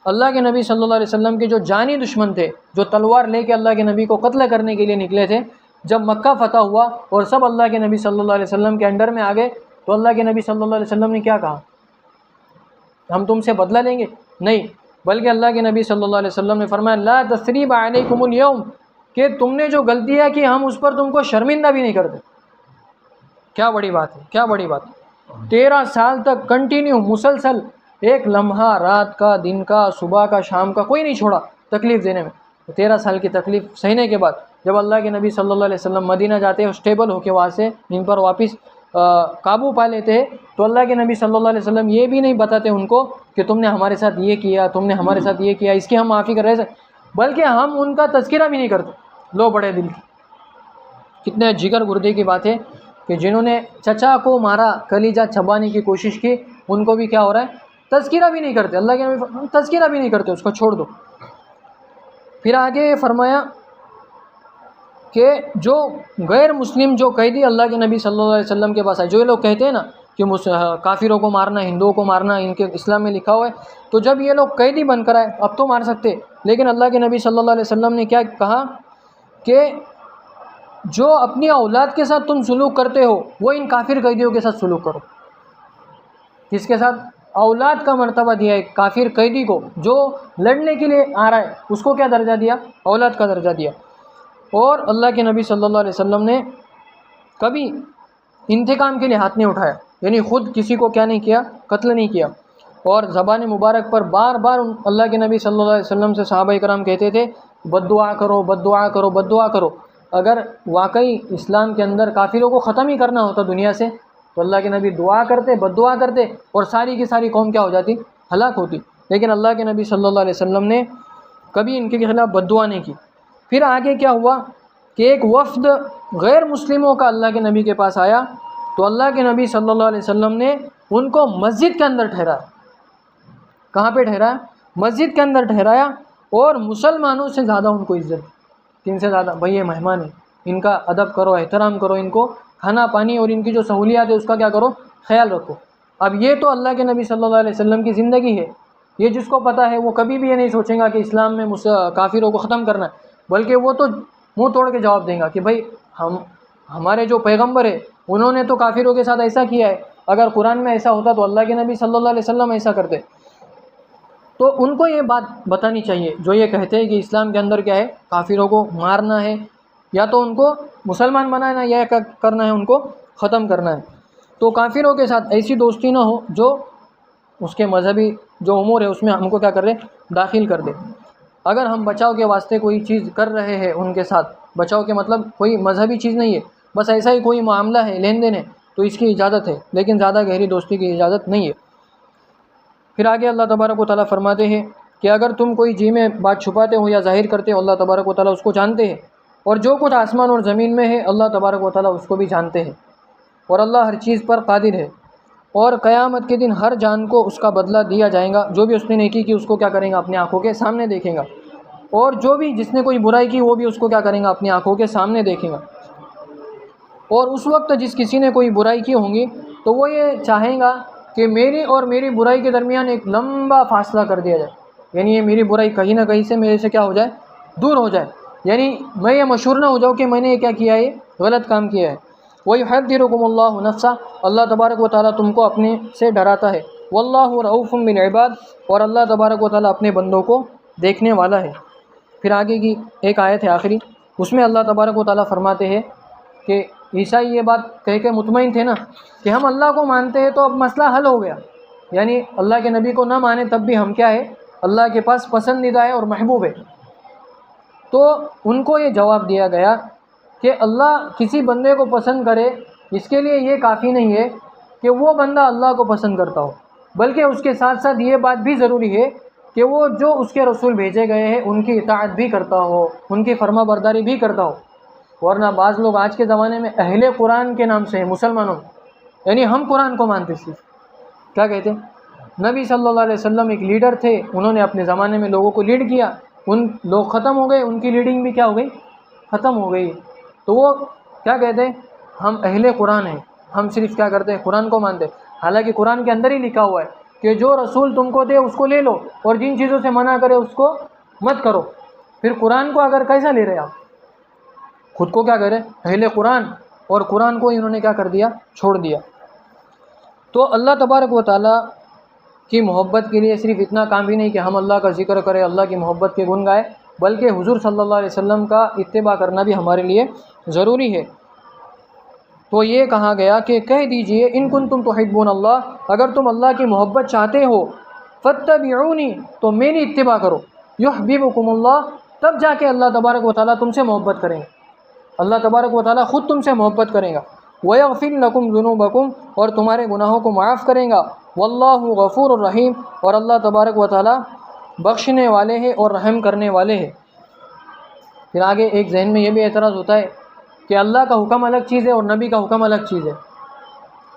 اللہ کے نبی صلی اللہ علیہ وسلم کے جو جانی دشمن تھے، جو تلوار لے کے اللہ کے نبی کو قتل کرنے کے لیے نکلے تھے، جب مکہ فتح ہوا اور سب اللہ کے نبی صلی اللہ علیہ وسلم کے انڈر میں آ گئے تو اللہ کے نبی صلی اللہ علیہ وسلم نے کیا کہا؟ ہم تم سے بدلہ لیں گے؟ نہیں، بلکہ اللہ کے نبی صلی اللہ علیہ وسلم نے فرمایا لا تثریب علیکم اليوم، کہ تم نے جو غلطیاں کی ہم اس پر تم کو شرمندہ بھی نہیں کرتے، کیا بڑی بات ہے، کیا بڑی بات ہے۔ 13 سال تک کنٹینیو مسلسل، ایک لمحہ رات کا، دن کا، صبح کا، شام کا کوئی نہیں چھوڑا تکلیف دینے میں۔ 13 سال کی تکلیف سہنے کے بعد جب اللہ کے نبی صلی اللہ علیہ وسلم مدینہ جاتے ہیں، اسٹیبل ہو کے وہاں سے ان پر واپس قابو پا لیتے ہیں، تو اللہ کے نبی صلی اللہ علیہ وسلم یہ بھی نہیں بتاتے ان کو کہ تم نے ہمارے ساتھ یہ کیا، تم نے ہمارے ساتھ یہ کیا، اس کی ہم معافی کر رہے ہیں، بلکہ ہم ان کا تذکرہ بھی نہیں کرتے۔ لو بڑے دل کی، کتنے جگر گردے کی بات ہے کہ جنہوں نے چچا کو مارا، کلیجہ چبانے کی کوشش کی، ان کو بھی کیا ہو رہا ہے، تذکرہ بھی نہیں کرتے۔ اللہ کے نبی تذکرہ بھی نہیں کرتے، اس کو چھوڑ دو۔ پھر آگے فرمایا کہ جو غیر مسلم جو قیدی اللہ کے نبی صلی اللہ علیہ وسلم کے پاس آئے، جو یہ لوگ کہتے ہیں نا کہ کافروں کو مارنا، ہندوؤں کو مارنا ان کے اسلام میں لکھا ہوا ہے، تو جب یہ لوگ قیدی بن کر آئے، اب تو مار سکتے، لیکن اللہ کے نبی صلی اللہ علیہ وسلم نے کیا کہا کہ جو اپنی اولاد کے ساتھ تم سلوک کرتے ہو وہ ان کافر قیدیوں کے ساتھ سلوک کرو۔ کس کے ساتھ؟ اولاد کا مرتبہ دیا ہے کافر قیدی کو، جو لڑنے کے لیے آ رہا ہے اس کو کیا درجہ دیا؟ اولاد کا درجہ دیا۔ اور اللہ کے نبی صلی اللہ علیہ وسلم نے کبھی انتقام کے لیے ہاتھ نہیں اٹھایا، یعنی خود کسی کو کیا نہیں کیا، قتل نہیں کیا۔ اور زبان مبارک پر بار بار اللہ کے نبی صلی اللہ علیہ وسلم سے صحابہ کرام کہتے تھے بد دعا کرو، بد دعا کرو، بد دعا کرو۔ اگر واقعی اسلام کے اندر کافروں کو ختم ہی کرنا ہوتا دنیا سے تو اللہ کے نبی دعا کرتے، بد دعا کرتے، اور ساری کی ساری قوم کیا ہو جاتی؟ ہلاک ہوتی۔ لیکن اللہ کے نبی صلی اللہ علیہ وسلم نے کبھی ان کے خلاف بد دعا نہیں کی۔ پھر آگے کیا ہوا کہ ایک وفد غیر مسلموں کا اللہ کے نبی کے پاس آیا، تو اللہ کے نبی صلی اللہ علیہ وسلم نے ان کو مسجد کے اندر ٹھہرایا۔ کہاں پہ ٹھہرایا؟ مسجد کے اندر ٹھہرایا، اور مسلمانوں سے زیادہ ان کو عزت۔ کن سے زیادہ؟ بھئی یہ مہمان ہیں، ان کا ادب کرو، احترام کرو، ان کو کھانا پانی اور ان کی جو سہولیات ہے اس کا کیا کرو؟ خیال رکھو۔ اب یہ تو اللہ کے نبی صلی اللہ علیہ وسلم کی زندگی ہے، یہ جس کو پتہ ہے وہ کبھی بھی یہ نہیں سوچیں گا کہ اسلام میں کافروں کو ختم کرنا ہے، بلکہ وہ تو منہ توڑ کے جواب دیں گا کہ بھائی ہمارے جو پیغمبر ہے انہوں نے تو کافروں کے ساتھ ایسا کیا ہے، اگر قرآن میں ایسا ہوتا تو اللہ کے نبی صلی اللہ علیہ وسلم ایسا کرتے۔ تو ان کو یہ بات بتانی چاہیے جو یہ کہتے ہیں کہ اسلام کے اندر کیا ہے، کافروں کو مارنا ہے، یا تو ان کو مسلمان بنانا ہے یا کرنا ہے ان کو ختم کرنا ہے۔ تو کافروں کے ساتھ ایسی دوستی نہ ہو جو اس کے مذہبی جو امور ہے اس میں ہم کو کیا کر رہے، داخل کر دے۔ اگر ہم بچاؤ کے واسطے کوئی چیز کر رہے ہیں ان کے ساتھ، بچاؤ کے مطلب کوئی مذہبی چیز نہیں ہے، بس ایسا ہی کوئی معاملہ ہے، لین دین ہے، تو اس کی اجازت ہے، لیکن زیادہ گہری دوستی کی اجازت نہیں ہے۔ پھر آگے اللہ تبارک و تعالیٰ فرماتے ہیں کہ اگر تم کوئی جی میں بات چھپاتے ہو یا ظاہر کرتے ہو، اللہ تبارک و تعالیٰ اس کو جانتے ہیں، اور جو کچھ آسمان اور زمین میں ہے اللہ تبارک و تعالیٰ اس کو بھی جانتے ہیں، اور اللہ ہر چیز پر قادر ہے۔ اور قیامت کے دن ہر جان کو اس کا بدلہ دیا جائے گا، جو بھی اس نے نیکی کی اس کو کیا کریں گا، اپنی آنکھوں کے سامنے دیکھیں گا، اور جو بھی جس نے کوئی برائی کی وہ بھی اس کو کیا کریں گا، اپنی آنکھوں کے سامنے دیکھیں گا۔ اور اس وقت جس کسی نے کوئی برائی کی ہوں گی تو وہ یہ چاہیں گا کہ میری اور میری برائی کے درمیان ایک لمبا فاصلہ کر دیا جائے، یعنی یہ میری برائی کہیں نہ کہیں سے میرے سے کیا ہو جائے، دور ہو جائے، یعنی میں یہ مشہور نہ ہو جاؤں کہ میں نے یہ کیا کیا ہے، غلط کام کیا ہے۔ وَيُحَذِّرُكُمُ اللَّهُ نَفْسَهُ، اللہ تبارک و تعالیٰ تم کو اپنے سے ڈراتا ہے۔ وَاللَّهُ رَءُوفٌ بِالْعِبَادِ، اور اللہ تبارک و تعالیٰ اپنے بندوں کو دیکھنے والا ہے۔ پھر آگے کی ایک آیت ہے آخری، اس میں اللہ تبارک و تعالیٰ فرماتے ہیں کہ عیسائی یہ بات کہہ کے مطمئن تھے نا کہ ہم اللہ کو مانتے ہیں تو اب مسئلہ حل ہو گیا، یعنی اللہ کے نبی کو نہ مانے تب بھی ہم کیا ہے، اللہ کے پاس پسندیدہ ہے اور محبوب ہے۔ تو ان کو یہ جواب دیا گیا کہ اللہ کسی بندے کو پسند کرے اس کے لیے یہ کافی نہیں ہے کہ وہ بندہ اللہ کو پسند کرتا ہو، بلکہ اس کے ساتھ ساتھ یہ بات بھی ضروری ہے کہ وہ جو اس کے رسول بھیجے گئے ہیں ان کی اطاعت بھی کرتا ہو، ان کی فرما برداری بھی کرتا ہو۔ ورنہ بعض لوگ آج کے زمانے میں اہل قرآن کے نام سے ہیں مسلمانوں، یعنی ہم قرآن کو مانتے، صرف کیا کہتے ہیں، نبی صلی اللہ علیہ وسلم ایک لیڈر تھے، انہوں نے اپنے زمانے میں لوگوں کو لیڈ کیا، ان لوگ ختم ہو گئے، ان کی لیڈنگ بھی کیا ہو گئی، ختم ہو گئی، تو وہ کیا کہتے ہیں، ہم اہل قرآن ہیں، ہم صرف کیا کرتے ہیں، قرآن کو مانتے، حالانکہ قرآن کے اندر ہی لکھا ہوا ہے کہ جو رسول تم کو دے اس کو لے لو اور جن چیزوں سے منع کرے اس کو مت کرو۔ پھر قرآن کو اگر کیسا لے رہے آپ، خود کو کیا کرے، اہل قرآن، اور قرآن کو انہوں نے کیا کر دیا، چھوڑ دیا۔ تو اللہ تبارک و تعالیٰ کی محبت کے لیے صرف اتنا کام بھی نہیں کہ ہم اللہ کا ذکر کریں، اللہ کی محبت کے گن گائے، بلکہ حضور صلی اللہ علیہ وسلم کا اتباع کرنا بھی ہمارے لیے ضروری ہے۔ تو یہ کہا گیا کہ کہہ دیجئے ان کنتم تحبون اللہ، اگر تم اللہ کی محبت چاہتے ہو، فاتبعونی، تو میری اتباع کرو، یحببکم اللہ، تب جا کے اللہ تبارک و تعالیٰ تم سے محبت کریں گے، اللہ تبارک و تعالیٰ خود تم سے محبت کرے گا، وَيَغْفِرْ لَكُمْ ذُنُوبَكُمْ، اور تمہارے گناہوں کو معاف کرے گا، وَاللَّهُ غَفُورٌ الرحیم، اور اللہ تبارک و تعالیٰ بخشنے والے ہیں اور رحم کرنے والے ہیں۔ پھر آگے ایک ذہن میں یہ بھی اعتراض ہوتا ہے کہ اللہ کا حکم الگ چیز ہے اور نبی کا حکم الگ چیز ہے،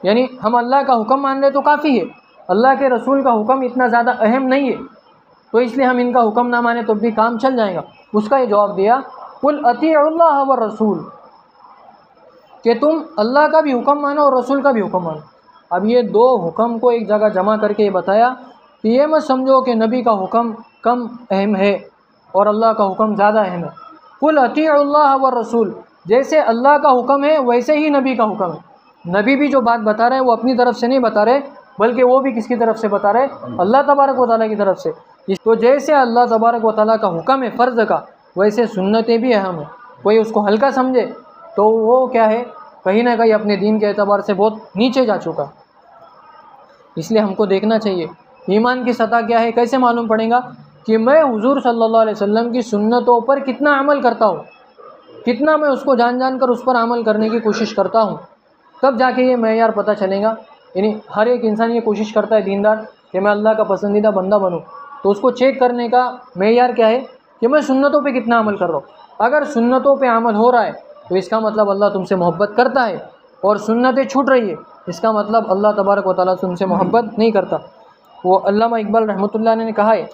یعنی ہم اللہ کا حکم مان لیں تو کافی ہے، اللہ کے رسول کا حکم اتنا زیادہ اہم نہیں ہے، تو اس لیے ہم ان کا حکم نہ مانیں تو بھی کام چل جائے گا۔ اس کا یہ جواب دیا قُلْ أَطِيعُوا اللَّهَ وَالرَّسُولَ، کہ تم اللہ کا بھی حکم مانو اور رسول کا بھی حکم مانو۔ اب یہ دو حکم کو ایک جگہ جمع کر کے یہ بتایا کہ یہ مت سمجھو کہ نبی کا حکم کم اہم ہے اور اللہ کا حکم زیادہ اہم ہے۔ قُلْ أَطِيعُوا اللَّهَ وَالرَّسُولَ، جیسے اللہ کا حکم ہے ویسے ہی نبی کا حکم ہے۔ نبی بھی جو بات بتا رہے ہیں وہ اپنی طرف سے نہیں بتا رہے، بلکہ وہ بھی کس کی طرف سے بتا رہے؟ اللہ تبارک و تعالیٰ کی طرف سے۔ تو جیسے اللہ تبارک و تعالیٰ کا حکم ہے فرض کا، ویسے سنتیں بھی اہم ہیں۔ کوئی اس کو ہلکا سمجھے تو وہ کیا ہے، کہیں نہ کہیں اپنے دین کے اعتبار سے بہت نیچے جا چکا۔ اس لیے ہم کو دیکھنا چاہیے ایمان کی سطح کیا ہے۔ کیسے معلوم پڑے گا کہ میں حضور صلی اللہ علیہ وسلم کی سنتوں پر کتنا عمل کرتا ہوں، کتنا میں اس کو جان جان کر اس پر عمل کرنے کی کوشش کرتا ہوں، تب جا کے یہ معیار پتہ چلے گا۔ یعنی ہر ایک انسان یہ کوشش کرتا ہے دیندار کہ میں اللہ کا پسندیدہ بندہ بنوں، تو اس کو چیک کرنے کا معیار کیا ہے کہ میں سنتوں پہ کتنا عمل کر رہا ہوں۔ اگر سنتوں پہ عمل ہو رہا ہے تو اس کا مطلب اللہ تم سے محبت کرتا ہے، اور سنتیں چھوٹ رہی ہے اس کا مطلب اللہ تبارک و تعالیٰ تم سے محبت نہیں کرتا۔ وہ علامہ اقبال رحمۃ اللہ نے کہا ہے،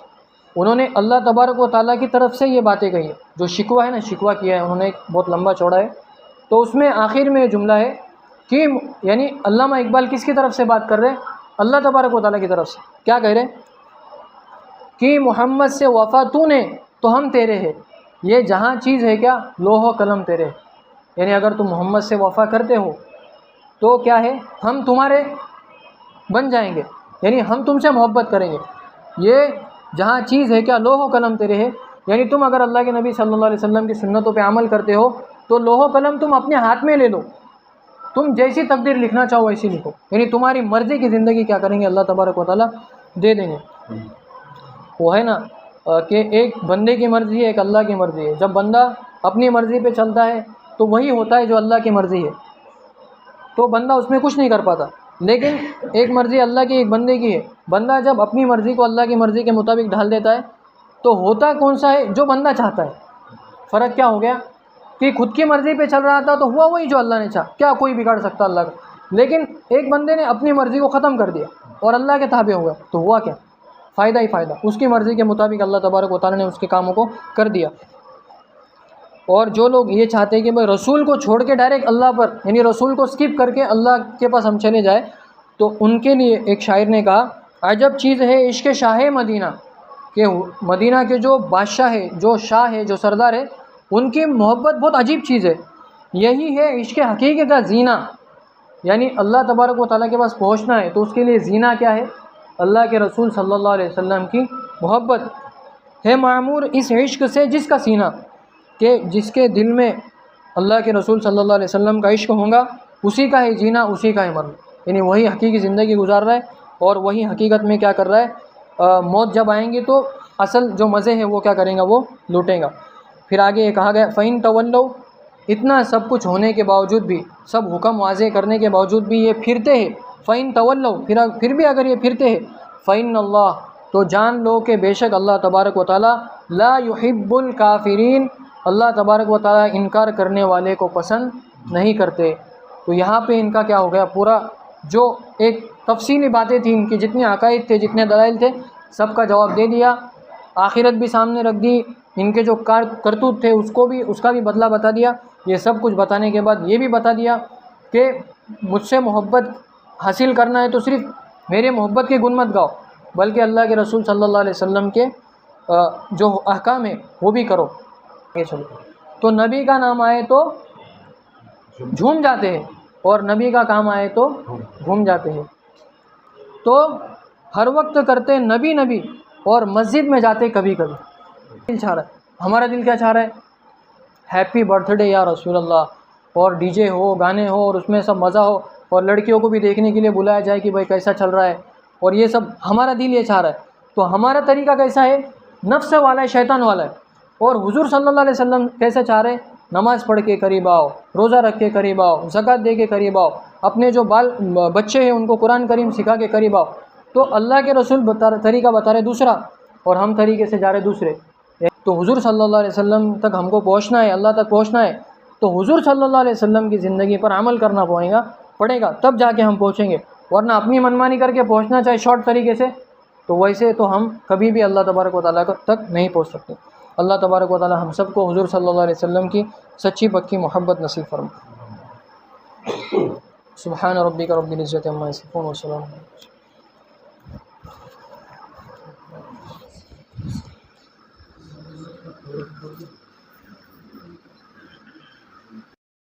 انہوں نے اللہ تبارک و تعالیٰ کی طرف سے یہ باتیں کہی ہیں، جو شکوہ ہے نا، شکوہ کیا ہے انہوں نے، بہت لمبا چوڑا ہے، تو اس میں آخر میں جملہ ہے کہ یعنی علامہ اقبال کس کی طرف سے بات کر رہے ہیں؟ اللہ تبارک و تعالیٰ کی طرف سے۔ کیا کہہ رہے کہ محمد سے وفا تو نے تو ہم تیرے ہیں، یہ جہاں چیز ہے کیا، لوح و قلم تیرے، یعنی اگر تم محمد سے وفا کرتے ہو تو کیا ہے، ہم تمہارے بن جائیں گے، یعنی ہم تم سے محبت کریں گے۔ یہ جہاں چیز ہے کیا، لوح و قلم تیرے ہے، یعنی تم اگر اللہ کے نبی صلی اللہ علیہ وسلم کی سنتوں پہ عمل کرتے ہو تو لوح و قلم تم اپنے ہاتھ میں لے لو، تم جیسی تقدیر لکھنا چاہو ویسی لکھو، یعنی تمہاری مرضی کی زندگی کیا کریں گے، اللہ تبارک و تعالیٰ دے دیں گے۔ وہ ہے نا کہ ایک بندے کی مرضی ہے، ایک اللہ کی مرضی ہے۔ جب بندہ اپنی مرضی پہ چلتا ہے تو وہی ہوتا ہے جو اللہ کی مرضی ہے، تو بندہ اس میں کچھ نہیں کر پاتا۔ لیکن ایک مرضی اللہ کی، ایک بندے کی ہے، بندہ جب اپنی مرضی کو اللہ کی مرضی کے مطابق ڈھال دیتا ہے تو ہوتا کون سا ہے، جو بندہ چاہتا ہے۔ فرق کیا ہو گیا کہ خود کی مرضی پہ چل رہا تھا تو ہوا وہی جو اللہ نے چاہا، کیا کوئی بگاڑ سکتا اللہ کا؟ لیکن ایک بندے نے اپنی مرضی کو ختم کر دیا اور اللہ کے تابع ہو گیا تو ہوا کیا، فائدہ ہی فائدہ، اس کی مرضی کے مطابق اللہ تبارک و تعالیٰ نے اس کے کاموں کو کر دیا۔ اور جو لوگ یہ چاہتے ہیں کہ بھائی رسول کو چھوڑ کے ڈائریکٹ اللہ پر، یعنی رسول کو سکپ کر کے اللہ کے پاس ہم چلے جائیں، تو ان کے لیے ایک شاعر نے کہا، عجب چیز ہے عشق شاہ مدینہ، کہ مدینہ کے جو بادشاہ ہے، جو شاہ ہے، جو سردار ہے، ان کی محبت بہت عجیب چیز ہے، یہی ہے عشق حقیقی کا زینہ۔ یعنی اللہ تبارک و تعالیٰ کے پاس پہنچنا ہے تو اس کے لیے زینہ کیا ہے، اللہ کے رسول صلی اللہ علیہ وسلم کی محبت ہے۔ معمور اس عشق سے جس کا سینہ، کہ جس کے دل میں اللہ کے رسول صلی اللہ علیہ وسلم کا عشق ہوگا، اسی کا ہے جینا، اسی کا ہے مرنا، یعنی وہی حقیقی زندگی گزار رہا ہے اور وہی حقیقت میں کیا کر رہا ہے، موت جب آئیں گے تو اصل جو مزے ہیں وہ کیا کریں گا، وہ لوٹیں گا۔ پھر آگے یہ کہا گیا فَإِن تَوَلَّوْا، اتنا سب کچھ ہونے کے باوجود بھی، سب حکم واضح کرنے کے باوجود بھی یہ پھرتے ہیں، فَإِن تَوَلَّوْا، پھر بھی اگر یہ پھرتے ہیں، فَإِنَّ اللَّهَ، تو جان لو کہ بے شک اللہ تبارک و تعالیٰ لا يحب الکافرین، اللہ تبارک و تعالیٰ انکار کرنے والے کو پسند نہیں کرتے۔ تو یہاں پہ ان کا کیا ہو گیا، پورا جو ایک تفصیلی باتیں تھیں، ان کے جتنے عقائد تھے، جتنے دلائل تھے، سب کا جواب دے دیا، آخرت بھی سامنے رکھ دی، ان کے جو کرتوت تھے اس کا بھی بدلہ بتا دیا۔ یہ سب کچھ بتانے کے بعد یہ بھی بتا دیا کہ مجھ سے محبت حاصل کرنا ہے تو صرف میرے محبت کے گن مت گاؤ، بلکہ اللہ کے رسول صلی اللہ علیہ وسلم کے جو احکام ہیں وہ بھی کرو۔ چلو، تو نبی کا نام آئے تو جھوم جاتے ہیں اور نبی کا کام آئے تو گھوم جاتے ہیں۔ تو ہر وقت کرتے نبی نبی اور مسجد میں جاتے کبھی کبھی۔ دل چاہ رہا ہے، ہمارا دل کیا چاہ رہا ہے، ہیپی برتھ ڈے یا رسول اللہ، اور ڈی جے ہو، گانے ہو، اور اس میں سب مزہ ہو، اور لڑکیوں کو بھی دیکھنے کے لیے بلایا جائے کہ بھائی کیسا چل رہا ہے، اور یہ سب ہمارا دل یہ چاہ رہا ہے. تو ہمارا طریقہ کیسا ہے؟ نفس والا ہے، شیطان والا ہے. اور حضور صلی اللہ علیہ وسلم کیسے چاہ رہے؟ نماز پڑھ کے قریب آؤ، روزہ رکھ کے قریب آؤ، زکوٰۃ دے کے قریب آؤ، اپنے جو بچے ہیں ان کو قرآن کریم سکھا کے قریب آؤ. تو اللہ کے رسول طریقہ بتا رہے دوسرا، اور ہم طریقے سے جا رہے دوسرے. تو حضور صلی اللہ علیہ وسلم تک ہم کو پہنچنا ہے، اللہ تک پہنچنا ہے، تو حضور صلی اللہ علیہ وسلم کی زندگی پر عمل کرنا پڑے گا، تب جا کے ہم پہنچیں گے. ورنہ اپنی منمانی کر کے پہنچنا چاہے شارٹ طریقے سے، تو ویسے تو ہم کبھی بھی اللہ تبارک و تعالیٰ تک نہیں پہنچ سکتے. اللہ تبارک و تعالیٰ ہم سب کو حضور صلی اللہ علیہ وسلم کی سچی پکی محبت نصیب فرمائے. سبحان ربک رب العزت عما یصفون وسلام علی المرسلین.